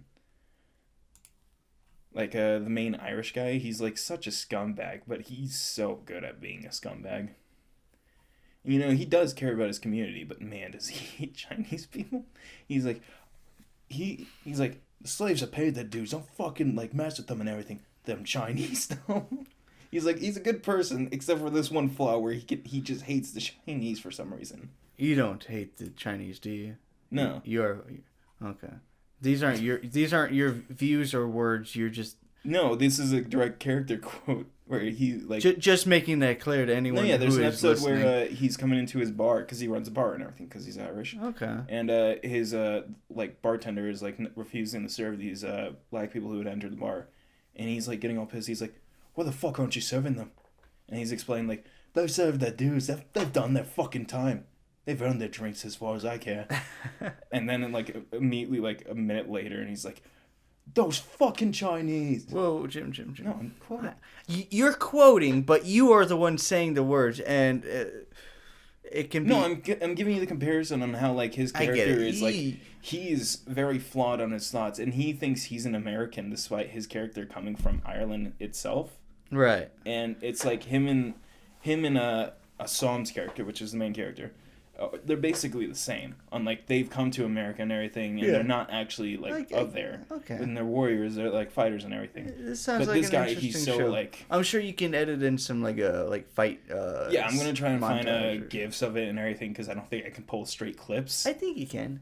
Like the main Irish guy, he's like such a scumbag, but he's so good at being a scumbag. You know, he does care about his community, but man, does he hate Chinese people? He's like, he's like, the slaves are paid their dues. Don't fucking like mess with them and everything. Them Chinese though. He's like, he's a good person except for this one flaw where he just hates the Chinese for some reason. You don't hate the Chinese, do you? No. You're okay. These aren't your views or words. You're just no. This is a direct character quote where he like just making that clear to anyone. No, yeah. There's who an is episode listening. where he's coming into his bar because he runs a bar and everything because he's Irish. Okay. And his like bartender is like refusing to serve these black people who had entered the bar, and he's like getting all pissed. He's like, "Why the fuck aren't you serving them?" And he's explaining like, "They've served their dues. They've done their fucking time. They've earned their drinks as far as I care." And then like immediately like a minute later, and he's like, "Those fucking Chinese." Whoa, Jim. No, I'm quoting. You're quoting, but you are the one saying the words, and it can be. No, I'm giving you the comparison on how like his I get character it. is like he's very flawed on his thoughts, and he thinks he's an American despite his character coming from Ireland itself. Right. And it's like him and a Psalm's character, which is the main character. They're basically the same. On like they've come to America and everything, and they're not actually like of there. Okay. And they're warriors. They're like fighters and everything. This sounds but like this an guy, interesting he's so show. like. I'm sure you can edit in some like fight. Yeah, I'm gonna try and find montage or- gifs of it and everything because I don't think I can pull straight clips. I think you can.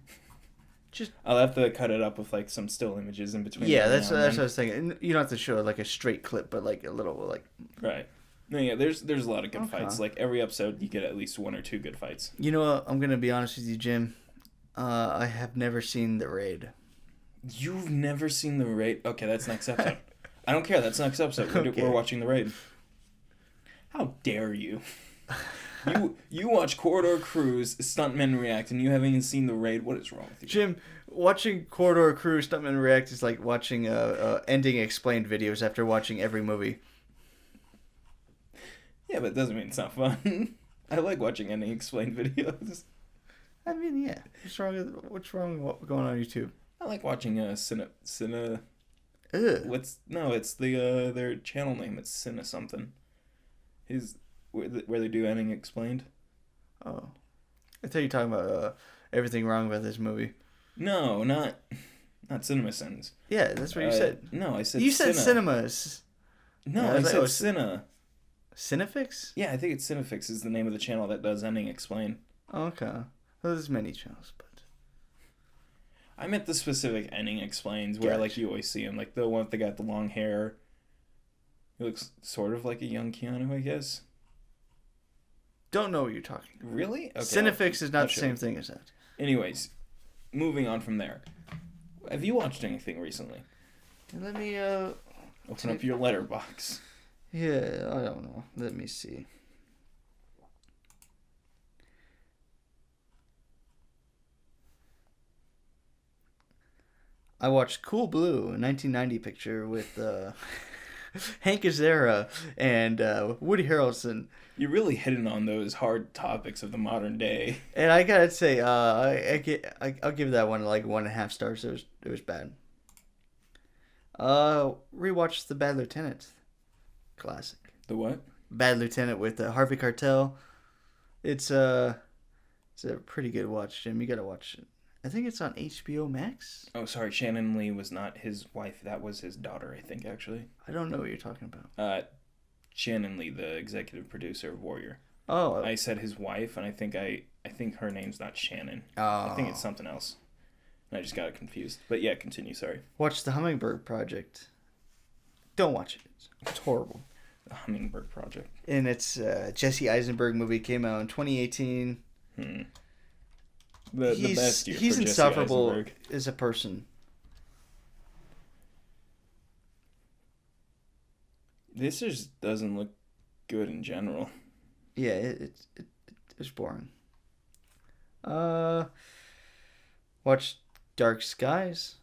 I'll have to cut it up with like some still images in between. Yeah, every that's now and what I then. was thinking. You don't have to show like a straight clip, but like a little like. Right. No, yeah. There's a lot of good Okay. fights. Like every episode, you get at least one or two good fights. You know what? I'm gonna be honest with you, Jim. I have never seen The Raid. You've never seen The Raid? Okay, that's next episode. I don't care. That's next episode. Okay. We're watching The Raid. How dare you? You watch Corridor Cruise, Stuntmen React, and you haven't even seen The Raid. What is wrong with you? Jim, watching Corridor Crew Stuntman React is like watching ending explained videos after watching every movie. Yeah, but it doesn't mean it's not fun. I like watching any explained videos. I mean, yeah. What's wrong with going on YouTube? I like watching Cine. Ugh. It's the their channel name. It's Cine something. Where they do anything explained. Oh. I thought you were talking about everything wrong about this movie. No, not CinemaSins. Yeah, that's what you said. No, I said You said Cine. cinemas. No, Yeah, I I said said- Cine. Cinefix? Yeah, I think it's Cinefix is the name of the channel that does ending explain. Oh, okay. Well, there's many channels, but I meant the specific ending explains where like Gotcha. you always see him, like the one with the guy with the long hair. He looks sort of like a young Keanu, I guess. don't know what you're talking about. Really? Okay, Cinefix is I'll not the show same you. thing as that. Anyways, moving on from there. Have you watched anything recently? Let me Open up your letterbox. yeah, I don't know. Let me see. I watched Cool Blue, a 1990 picture with Hank Azaria and Woody Harrelson. You're really hitting on those hard topics of the modern day. And I gotta say, I'll give that one like 1.5 stars. It was bad. Rewatched The Bad Lieutenant, classic. The what? Bad Lieutenant with Harvey Keitel. It's a pretty good watch, Jim. You gotta watch it. I think it's on HBO Max. Oh, sorry. Shannon Lee was not his wife. That was his daughter, I think, actually. I don't know what you're talking about. Shannon Lee, the executive producer of Warrior. Oh, I said his wife, and I think her name's not Shannon. oh. I think it's something else. And I just got it confused. But yeah, continue. Sorry. Watch The Hummingbird Project. Don't watch it. It's horrible. The Hummingbird Project. And it's Jesse Eisenberg movie, came out in 2018. The best year He's for Jesse insufferable Eisenberg. as a person. This just doesn't look good in general. Yeah, it's boring. Uh, watched Dark Skies.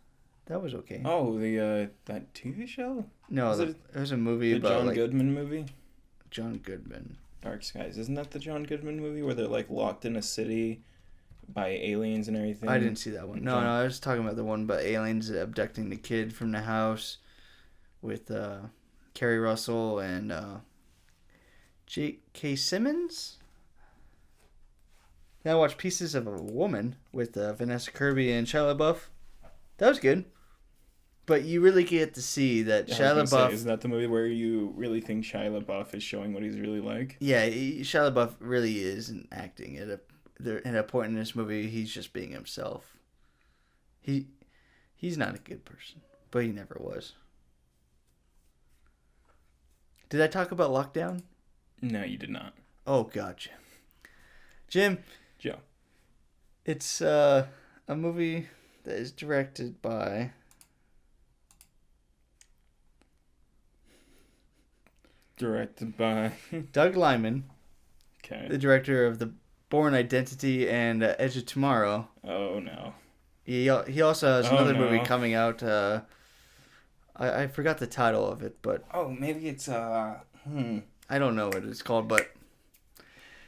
That was okay. Oh, the that TV show? No, it was a movie the about John like Goodman movie? John Goodman. Dark Skies. Isn't that the John Goodman movie where they're like locked in a city by aliens and everything? I didn't see that one. No, I was talking about the one about aliens abducting the kid from the house with Kerry Russell and J.K. Simmons. Then I watched Pieces of a Woman with Vanessa Kirby and Shia LaBeouf. That was good. But you really get to see that Shia LaBeouf... Is that the movie where you really think Shia LaBeouf is showing what he's really like? Yeah, Shia LaBeouf really isn't acting. At a point in this movie, he's just being himself. He's not a good person, but he never was. Did I talk about Lockdown? No, you did not. Oh, gotcha. Jim. Joe. It's a movie that is directed by... Directed by... Doug Liman. Okay. The director of The Bourne Identity and Edge of Tomorrow. Oh, no. He also has another movie coming out. I forgot the title of it, but... Oh, maybe it's... I don't know what it's called, but...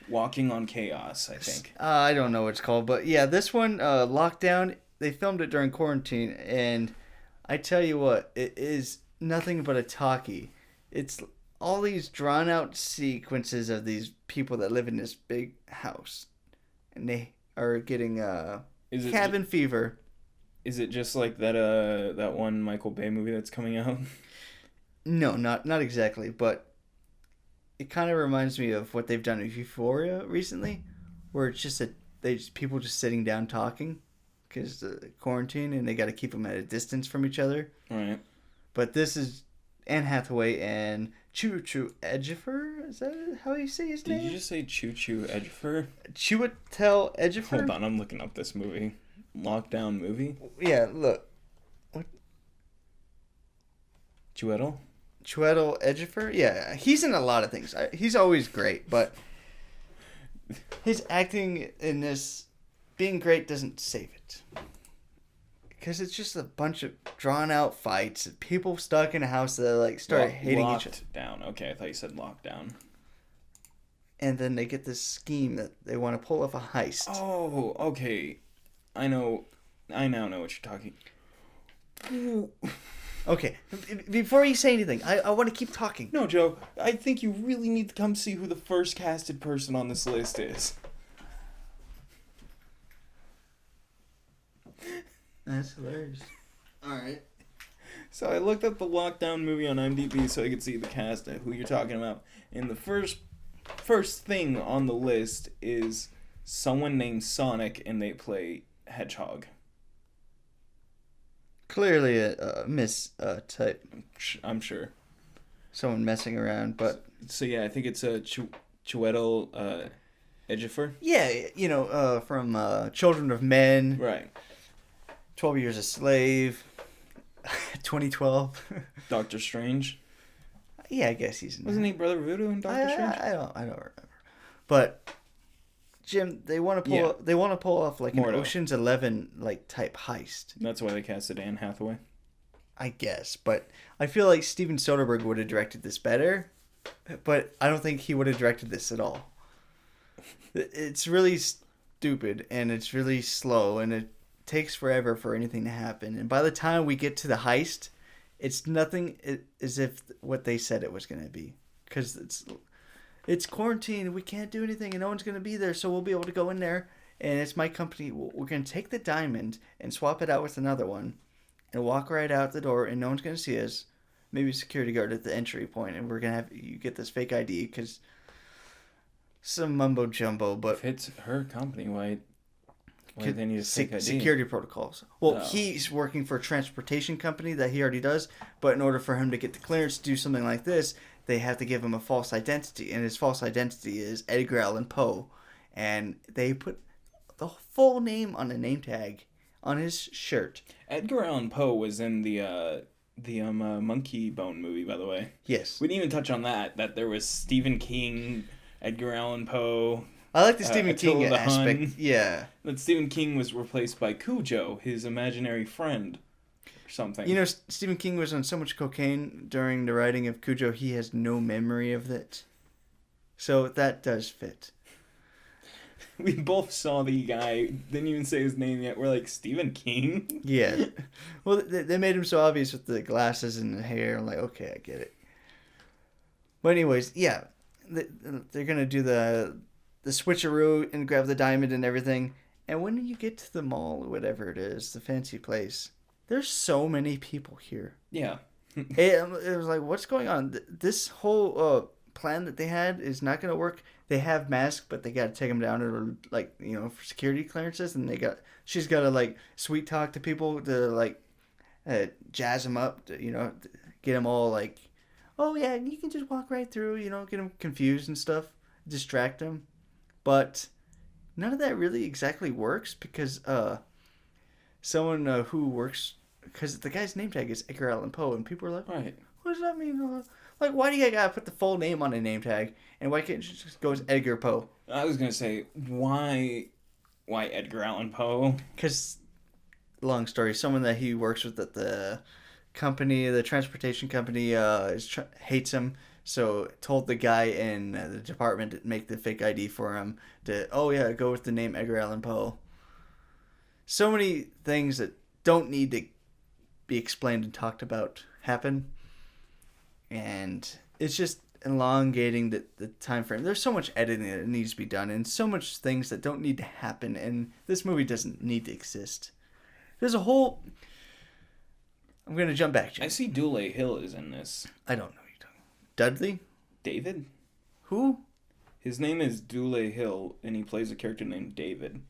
Walking on Chaos, I think. I don't know what it's called, but yeah, this one, Lockdown, they filmed it during quarantine, and I tell you what, it is nothing but a talkie. It's all these drawn-out sequences of these people that live in this big house, and they are getting cabin fever. Is it just like that one Michael Bay movie that's coming out? No, not exactly, but it kind of reminds me of what they've done with Euphoria recently, where it's just people just sitting down talking because the quarantine and they got to keep them at a distance from each other. Right. But this is Anne Hathaway and Chiwetel Ejiofor. Is that how you say his name? Did you just say Chiwetel Ejiofor? Chiwetel Ejiofor? Hold on, I'm looking up this movie. Lockdown movie? Yeah, look. What? Chiwetel Ejiofor? Yeah, he's in a lot of things. He's always great, but his acting in this being great doesn't save it. Because it's just a bunch of drawn-out fights, people stuck in a house that like start hating each other. Down. Okay, I thought you said lockdown. And then they get this scheme that they want to pull off a heist. Oh, okay. I now know what you're talking. Okay, before you say anything, I want to keep talking. No, Joe, I think you really need to come see who the first casted person on this list is. That's hilarious. Alright. So I looked up the Lockdown movie on IMDb so I could see the cast of who you're talking about. And the first thing on the list is someone named Sonic, and they play Hedgehog. Clearly a miss type. I'm sure. Someone messing around, but... So yeah, I think it's a Chiwetel Ejiofor. Yeah, from Children of Men. Right. 12 Years a Slave. 2012. Doctor Strange. Yeah, I guess he's in Wasn't he Brother Voodoo in Doctor Strange? I don't remember. But Jim, they want to pull off like an Ocean's 11 like type heist. That's why they casted Anne Hathaway. I guess, but I feel like Steven Soderbergh would have directed this better, but I don't think he would have directed this at all. It's really stupid and it's really slow and it takes forever for anything to happen. And by the time we get to the heist, it's nothing as if what they said it was going to be, because it's quarantine. We can't do anything, and no one's going to be there, so we'll be able to go in there, and it's my company. We're going to take the diamond and swap it out with another one, and walk right out the door, and no one's going to see us. Maybe a security guard at the entry point, and we're going to have you get this fake ID, because some mumbo jumbo. But if it's her company, why they need a fake ID? Security protocols. Well, he's working for a transportation company that he already does, but in order for him to get the clearance to do something like this, they have to give him a false identity, and his false identity is Edgar Allan Poe, and they put the full name on the name tag on his shirt. Edgar Allan Poe was in the Monkeybone movie, by the way. Yes. We didn't even touch on that there was Stephen King, Edgar Allan Poe, I like the Stephen King Attila the aspect. Hun. Yeah. That Stephen King was replaced by Cujo, his imaginary friend, or something. You know, Stephen King was on so much cocaine during the writing of Cujo, he has no memory of it. So that does fit. We both saw the guy, didn't even say his name yet. We're like, Stephen King? Yeah. Well, they made him so obvious with the glasses and the hair. I'm like, okay, I get it. But anyways, yeah. They're going to do the switcheroo and grab the diamond and everything. And when you get to the mall or whatever it is, the fancy place, there's so many people here. Yeah. It was like, what's going on? This whole plan that they had is not going to work. They have masks, but they got to take them down or like, you know, for security clearances. And she's got to like sweet talk to people to like jazz them up, to, you know, get them all like, oh yeah, you can just walk right through, you know, get them confused and stuff, distract them. But none of that really exactly works because someone who works, because the guy's name tag is Edgar Allan Poe, and people are like, Right. what does that mean? Like, why do you gotta put the full name on a name tag? And why can't you just go as Edgar Poe? I was going to say, why Edgar Allan Poe? Because, long story, someone that he works with at the company, the transportation company, hates him. So told the guy in the department to make the fake ID for him to, oh yeah, go with the name Edgar Allan Poe. So many things that don't need to be explained and talked about happen. And it's just elongating the time frame. There's so much editing that needs to be done and so much things that don't need to happen. And this movie doesn't need to exist. There's a whole... I'm going to jump back, Jim. I see Dule Hill is in this. I don't know what you're talking about. Dudley? David? Who? His name is Dule Hill, and he plays a character named David.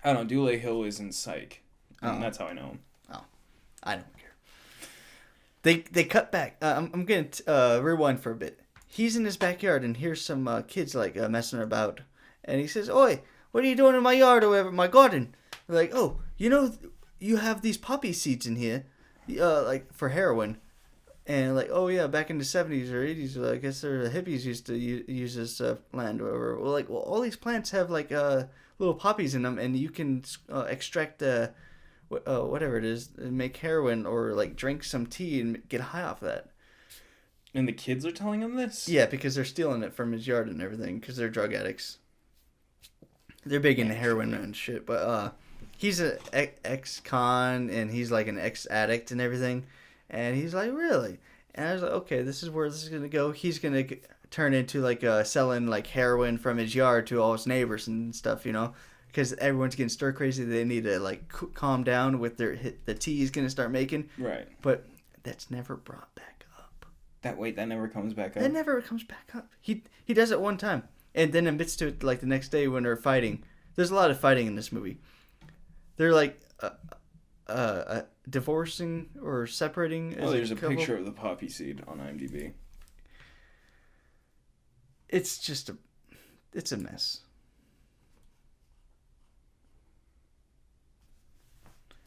I don't know, Dule Hill is in Psych. And that's how I know him. Oh, I don't care. They cut back. I'm going to rewind for a bit. He's in his backyard, and here's some kids like messing about. And he says, oi, what are you doing in my yard or whatever, my garden? They're like, oh, you know, you have these poppy seeds in here, like for heroin. And like, oh yeah, back in the 70s or 80s, I guess the hippies used to use this plant or whatever. Well, like, well, all these plants have like little poppies in them, and you can extract whatever it is, and make heroin or like drink some tea and get high off that. And the kids are telling him this? Yeah, because they're stealing it from his yard and everything, because they're drug addicts. They're big into heroin and shit, but he's an ex-con, and he's like an ex-addict and everything. And he's like, really? And I was like, okay, this is where this is going to go. He's going to turn into like selling like heroin from his yard to all his neighbors and stuff, you know? Because everyone's getting stir crazy. They need to like calm down with the tea he's going to start making. Right. But that's never brought back up. That never comes back up? That never comes back up. He does it one time. And then admits to it like the next day when they're fighting. There's a lot of fighting in this movie. They're like... divorcing or separating. Oh, there's a picture of the poppy seed on IMDb. It's just it's a mess.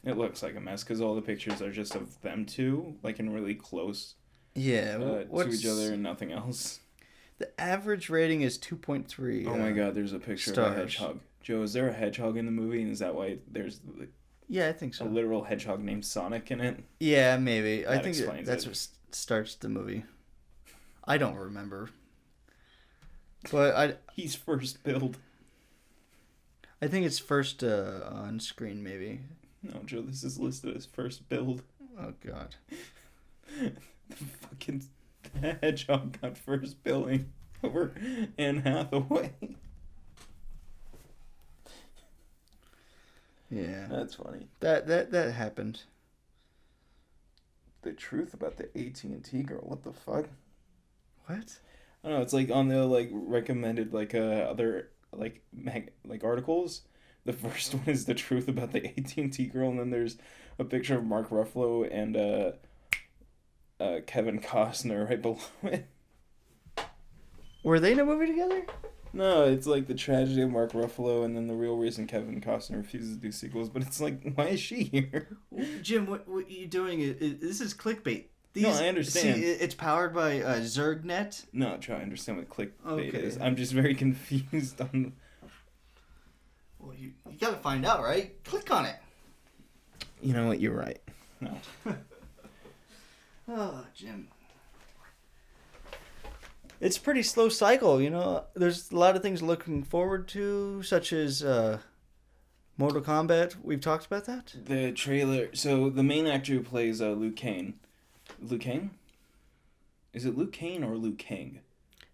It looks like a mess because all the pictures are just of them two, like in really close to each other and nothing else. The average rating is 2.3. Oh my god, there's a picture stars. of a hedgehog. Joe, is there a hedgehog in the movie, and is that why there's yeah, I think so. a literal hedgehog named Sonic in it? Yeah, maybe. I think that's it. what starts the movie. I don't remember. But he's first billed. I think it's first on screen, maybe. No, Joe, this is listed as first build. Oh god. The fucking hedgehog got first billing over Anne Hathaway. Yeah. That's funny. That happened. The truth about the AT&T girl. What the fuck? What? I don't know. It's like on the like recommended like other like articles. The first one is the truth about the AT&T girl, and then there's a picture of Mark Ruffalo and Kevin Costner right below it. Were they in a movie together? No, it's like the tragedy of Mark Ruffalo, and then the real reason Kevin Costner refuses to do sequels. But it's like, why is she here? Jim, what are you doing? This is clickbait. These, No, I understand. See, it's powered by ZergNet. No, try to understand what clickbait Okay. is. I'm just very confused on. Well, you gotta find out, right? Click on it. You know what? You're right. No. Oh, Jim. It's a pretty slow cycle, you know. There's a lot of things looking forward to, such as Mortal Kombat. We've talked about that. The trailer. So the main actor who plays Luke Kane. Luke Kane? Is it Luke Kane or Luke Kang?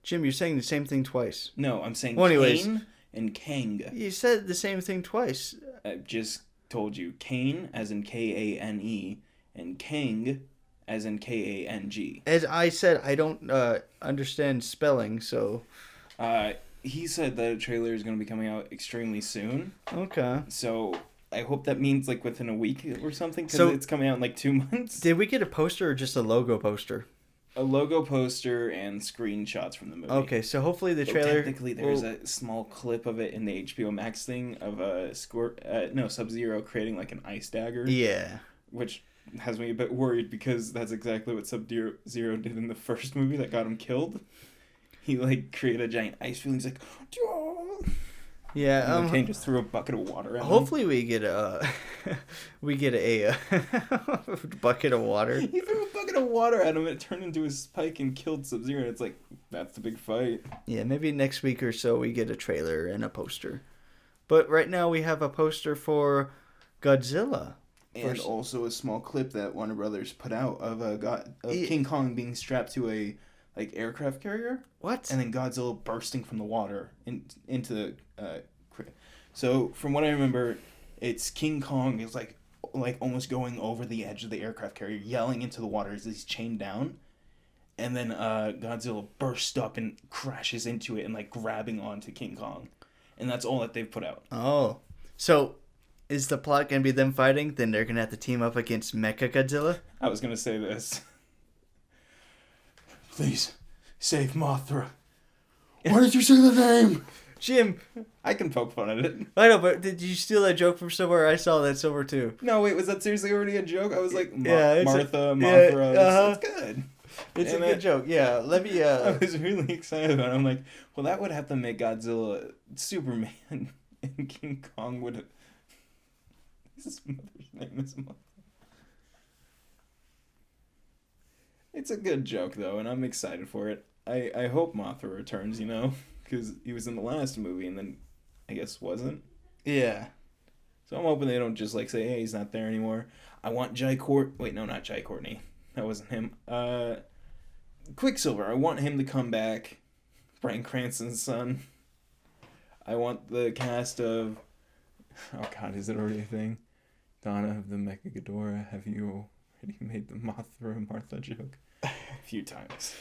Jim, you're saying the same thing twice. No, I'm saying anyways, Kane and Kang. You said the same thing twice. I just told you. Kane, as in Kane, and Kang, as in Kang. As I said, I don't understand spelling, so... He said that a trailer is going to be coming out extremely soon. Okay. So I hope that means like within a week or something, because So- it's coming out in like 2 months. Did we get a poster or just a logo poster? A logo poster and screenshots from the movie. Okay, so hopefully the Though trailer... technically, there's a small clip of it in the HBO Max thing of Sub-Zero creating like an ice dagger. Yeah. Which has me a bit worried because that's exactly what Sub-Zero did in the first movie that got him killed. He like created a giant ice field. He's like, "Dah!" Yeah. And Kane just threw a bucket of water at him. Hopefully we get a bucket of water. He threw a bucket of water at him. And it turned into a spike and killed Sub-Zero. And it's like, that's the big fight. Yeah, maybe next week or so we get a trailer and a poster. But right now we have a poster for Godzilla. And also a small clip that Warner Brothers put out of King Kong being strapped to a like aircraft carrier. What? And then Godzilla bursting from the water into the. So from what I remember, it's King Kong is like almost going over the edge of the aircraft carrier, yelling into the water as he's chained down, and then Godzilla bursts up and crashes into it and like grabbing onto King Kong, and that's all that they've put out. Oh, so is the plot gonna be them fighting? Then they're gonna have to team up against Mecha Godzilla. I was gonna say this. Please, save Mothra. Why did you say the name? Jim, I can poke fun at it. I know, but did you steal that joke from somewhere? I saw that somewhere too. No, wait, was that seriously already a joke? I was like, Yeah, Martha, yeah, Mothra, it's good. It's And a good joke. Yeah, let me. I was really excited about it. I'm like, well, that would have to make Godzilla Superman, and King Kong would. His mother's name is Mothra. It's a good joke though, and I'm excited for it. I hope Mothra returns, you know, because he was in the last movie and then I guess wasn't. Yeah. So I'm hoping they don't just like say, hey, he's not there anymore. I want Wait, no, not Jai Courtney. That wasn't him. Quicksilver. I want him to come back. Bryan Cranston's son. I want the cast of... Oh god, is it already a thing? Donna of the Mecha Ghidorah, have you already made the Mothra Martha joke? A few times.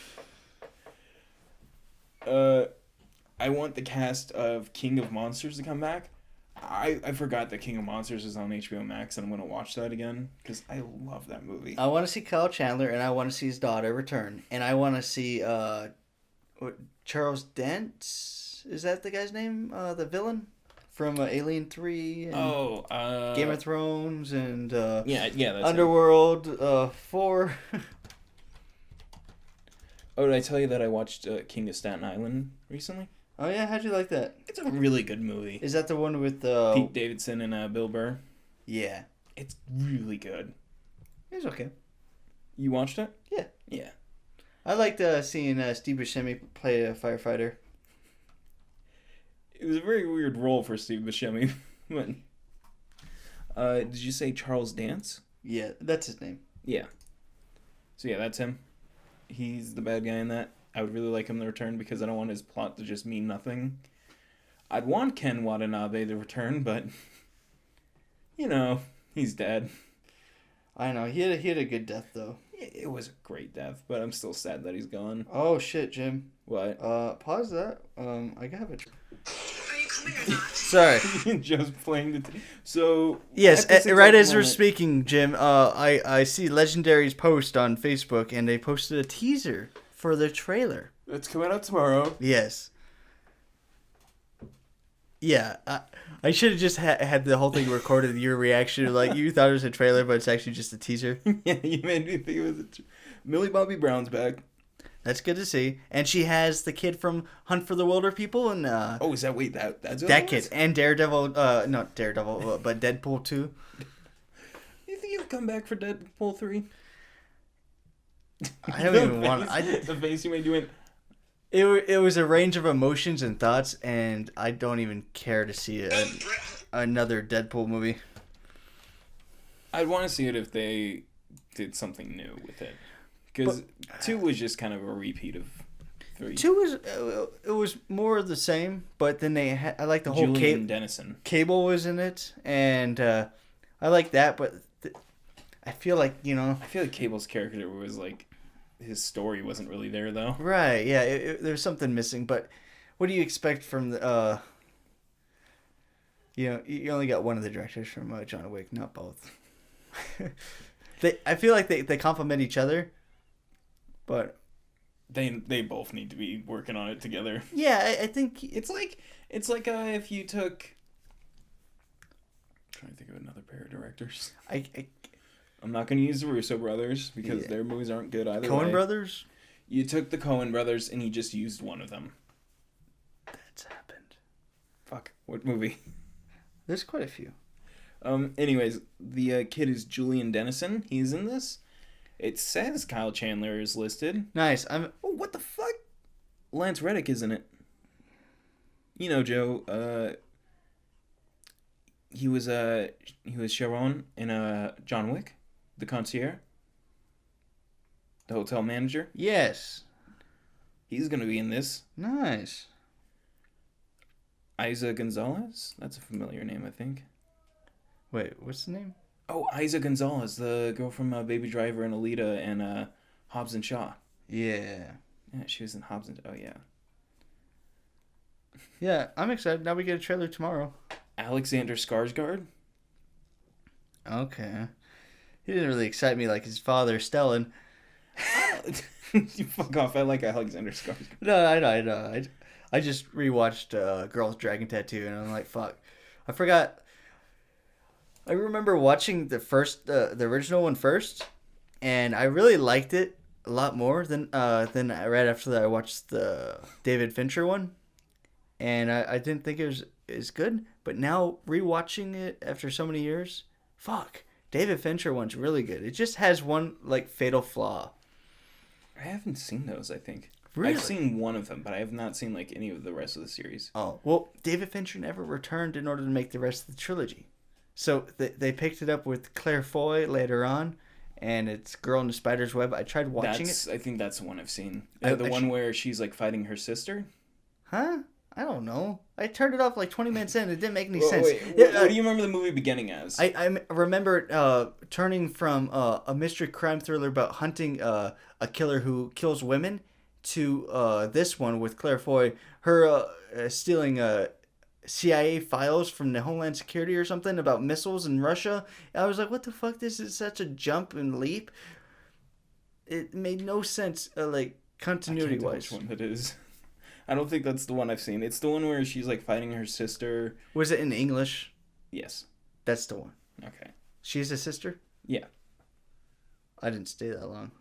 I want the cast of King of Monsters to come back. I forgot that King of Monsters is on HBO Max, and I'm going to watch that again, because I love that movie. I want to see Kyle Chandler, and I want to see his daughter return. And I want to see Charles Dent. Is that the guy's name? The villain? From Alien 3 and Game of Thrones and yeah, that's Underworld 4. Oh, did I tell you that I watched King of Staten Island recently? Oh yeah, how'd you like that? It's a really good movie. Is that the one with Pete Davidson and Bill Burr? Yeah. It's really good. It's okay. You watched it? Yeah. Yeah. I liked seeing Steve Buscemi play a firefighter. It was a very weird role for Steve Buscemi. But, did you say Charles Dance? Yeah, that's his name. Yeah. So yeah, that's him. He's the bad guy in that. I would really like him to return because I don't want his plot to just mean nothing. I'd want Ken Watanabe to return, but you know, he's dead. I know. He had a good death though. It was a great death, but I'm still sad that he's gone. Oh shit, Jim. What? Pause that. I have it. Are you coming or not? Sorry. Just playing the so Yes, at this right exact as we're moment- speaking, Jim, I see Legendary's post on Facebook, and they posted a teaser for the trailer. It's coming out tomorrow. Yes. Yeah, I should have just had the whole thing recorded. Your reaction, like you thought it was a trailer, but it's actually just a teaser. Yeah, you made me think it was Millie Bobby Brown's back. That's good to see. And she has the kid from Hunt for the Wilder People and Oh, is that that's that kid and Daredevil. Not Daredevil, but Deadpool 2. You think he'll come back for Deadpool 3? I don't even want. The face you made you went. It was a range of emotions and thoughts, and I don't even care to see another Deadpool movie. I'd want to see it if they did something new with it, because 2 was just kind of a repeat of 3. 2 was more of the same, but then I like the whole Dennison. Cable was in it, and I like that, but I feel like I feel like Cable's character was like. His story wasn't really there, though. Right, yeah, there's something missing, but what do you expect from the, you only got one of the directors from John Wick, not both. I feel like they complement each other, but... They both need to be working on it together. Yeah, I think... It's like if you took... I'm trying to think of another pair of directors. I'm not going to use the Russo brothers because their movies aren't good either. Coen brothers? You took the Coen brothers and you just used one of them. That's happened. Fuck. What movie? There's quite a few. Anyways, the kid is Julian Dennison. He's in this. It says Kyle Chandler is listed. Nice. Oh, what the fuck? Lance Reddick is in it. You know, Joe. He was Sharon in John Wick. The concierge? The hotel manager? Yes. He's going to be in this. Nice. Isa Gonzalez? That's a familiar name, I think. Wait, what's the name? Oh, Isa Gonzalez, the girl from Baby Driver and Alita and Hobbs and Shaw. Yeah. Yeah, she was in Hobbs and... Oh, yeah. Yeah, I'm excited. Now we get a trailer tomorrow. Alexander Skarsgård? Okay. He didn't really excite me like his father, Stellan. You fuck off. I like Alexander Skarsgård. No, I know. I just rewatched Girl's Dragon Tattoo, and I'm like, fuck. I forgot. I remember watching the original one first, and I really liked it a lot more than right after that I watched the David Fincher one, and I didn't think it was as good. But now rewatching it after so many years, fuck. David Fincher one's really good. It just has one, like, fatal flaw. I haven't seen those, I think. Really? I've seen one of them, but I have not seen, like, any of the rest of the series. Oh, well, David Fincher never returned in order to make the rest of the trilogy. So they picked it up with Claire Foy later on, and it's Girl in the Spider's Web. I tried watching it. I think that's the one I've seen. I one where she's, like, fighting her sister? Huh? I don't know. I turned it off like 20 minutes in. It didn't make any sense. Wait, what do you remember the movie beginning as? I remember turning from a mystery crime thriller about hunting a killer who kills women to this one with Claire Foy. Her stealing CIA files from the Homeland Security or something about missiles in Russia. I was like, what the fuck? This is such a jump and leap. It made no sense, like, continuity-wise. I can't tell which one that is. I don't think that's the one I've seen. It's the one where she's, like, fighting her sister. Was it in English? Yes. That's the one. Okay. She's a sister? Yeah. I didn't stay that long.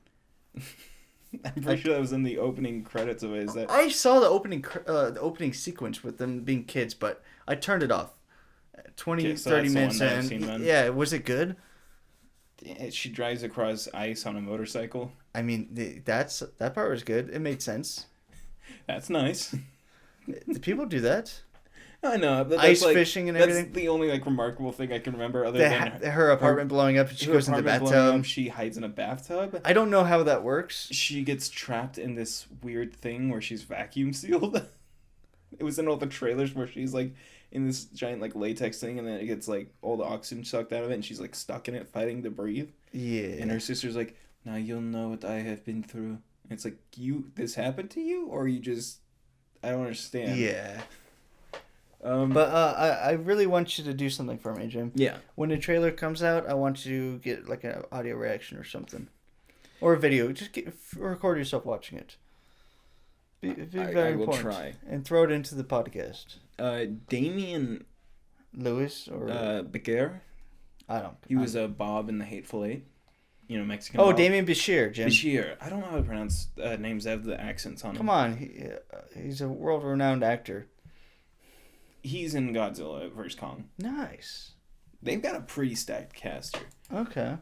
I'm pretty sure that was in the opening credits of it. Is that? I saw the opening sequence with them being kids, but I turned it off. 30 minutes in. Yeah, was it good? She drives across ice on a motorcycle. I mean, that part was good. It made sense. That's nice. Do people do that? I know. But ice fishing and everything. That's the only, like, remarkable thing I can remember other than her apartment blowing up and she goes in the bathtub. She hides in a bathtub. I don't know how that works. She gets trapped in this weird thing where she's vacuum sealed. It was in all the trailers where she's, like, in this giant, like, latex thing, and then it gets, like, all the oxygen sucked out of it, and she's, like, stuck in it fighting to breathe. Yeah. And her sister's like, now you'll know what I have been through. And it's like, this happened to you? Or you just... I don't understand. Yeah. But I really want you to do something for me, Jim. Yeah. When the trailer comes out, I want you to get, like, an audio reaction or something. Or a video. Just record yourself watching it. Be very important. I will try. And throw it into the podcast. Damian... Lewis or... Becker. I don't... He was Bob in The Hateful Eight. Mexican. Oh, Damien Bashir, Jim. Bashir. I don't know how to pronounce names that have the accents on them. Come on, he's a world-renowned actor. He's in Godzilla vs. Kong. Nice. They've got a pretty stacked cast here. Okay.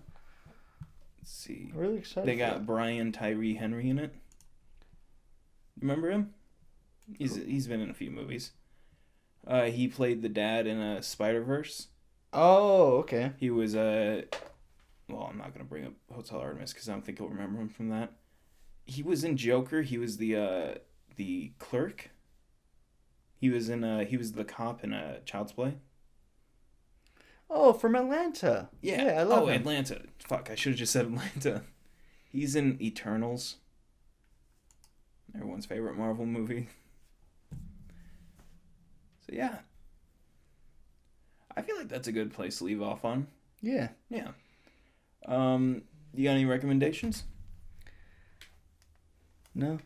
Let's see. Really excited. They got Brian Tyree Henry in it. Remember him? He's been in a few movies. He played the dad in a Spider-Verse. Oh, okay. He was well, I'm not gonna bring up Hotel Artemis because I don't think you'll remember him from that. He was in Joker. He was the clerk. He was the cop in Child's Play. Oh, from Atlanta. Yeah, I love him. Atlanta. Fuck, I should have just said Atlanta. He's in Eternals. Everyone's favorite Marvel movie. So yeah. I feel like that's a good place to leave off on. Yeah. Yeah. You got any recommendations? No.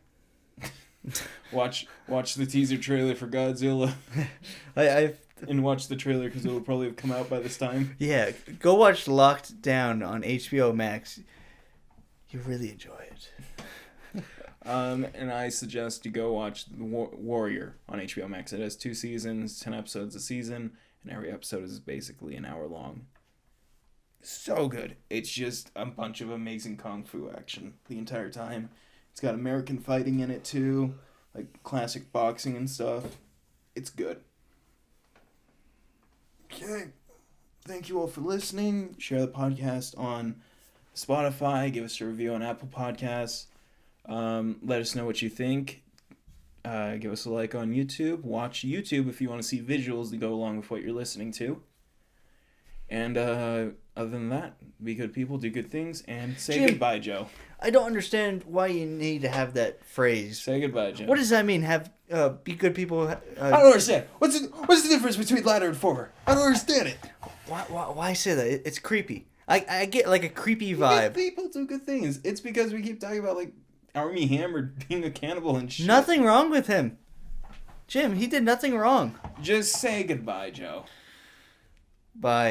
Watch the teaser trailer for Godzilla. And watch the trailer because it will probably have come out by this time. Yeah, go watch Locked Down on HBO Max. You really enjoy it. And I suggest you go watch The Warrior on HBO Max. It has 2 seasons, 10 episodes a season, and every episode is basically an hour long. So good. It's just a bunch of amazing kung fu action the entire time. It's got American fighting in it too, like classic boxing and stuff. It's good. Okay. Thank you all for listening. Share the podcast on Spotify. Give us a review on Apple Podcasts. Let us know what you think. Give us a like on YouTube. Watch YouTube if you want to see visuals that go along with what you're listening to. And other than that, be good people, do good things, and say goodbye, Joe. I don't understand why you need to have that phrase. Say goodbye, Joe. What does that mean? Have be good people. I don't understand. What's the difference between ladder and forward? I don't understand it. Why say that? It's creepy. I get like a creepy vibe. Good people do good things. It's because we keep talking about like Armie Hammer being a cannibal and shit. Nothing wrong with him. Jim, he did nothing wrong. Just say goodbye, Joe. Bye.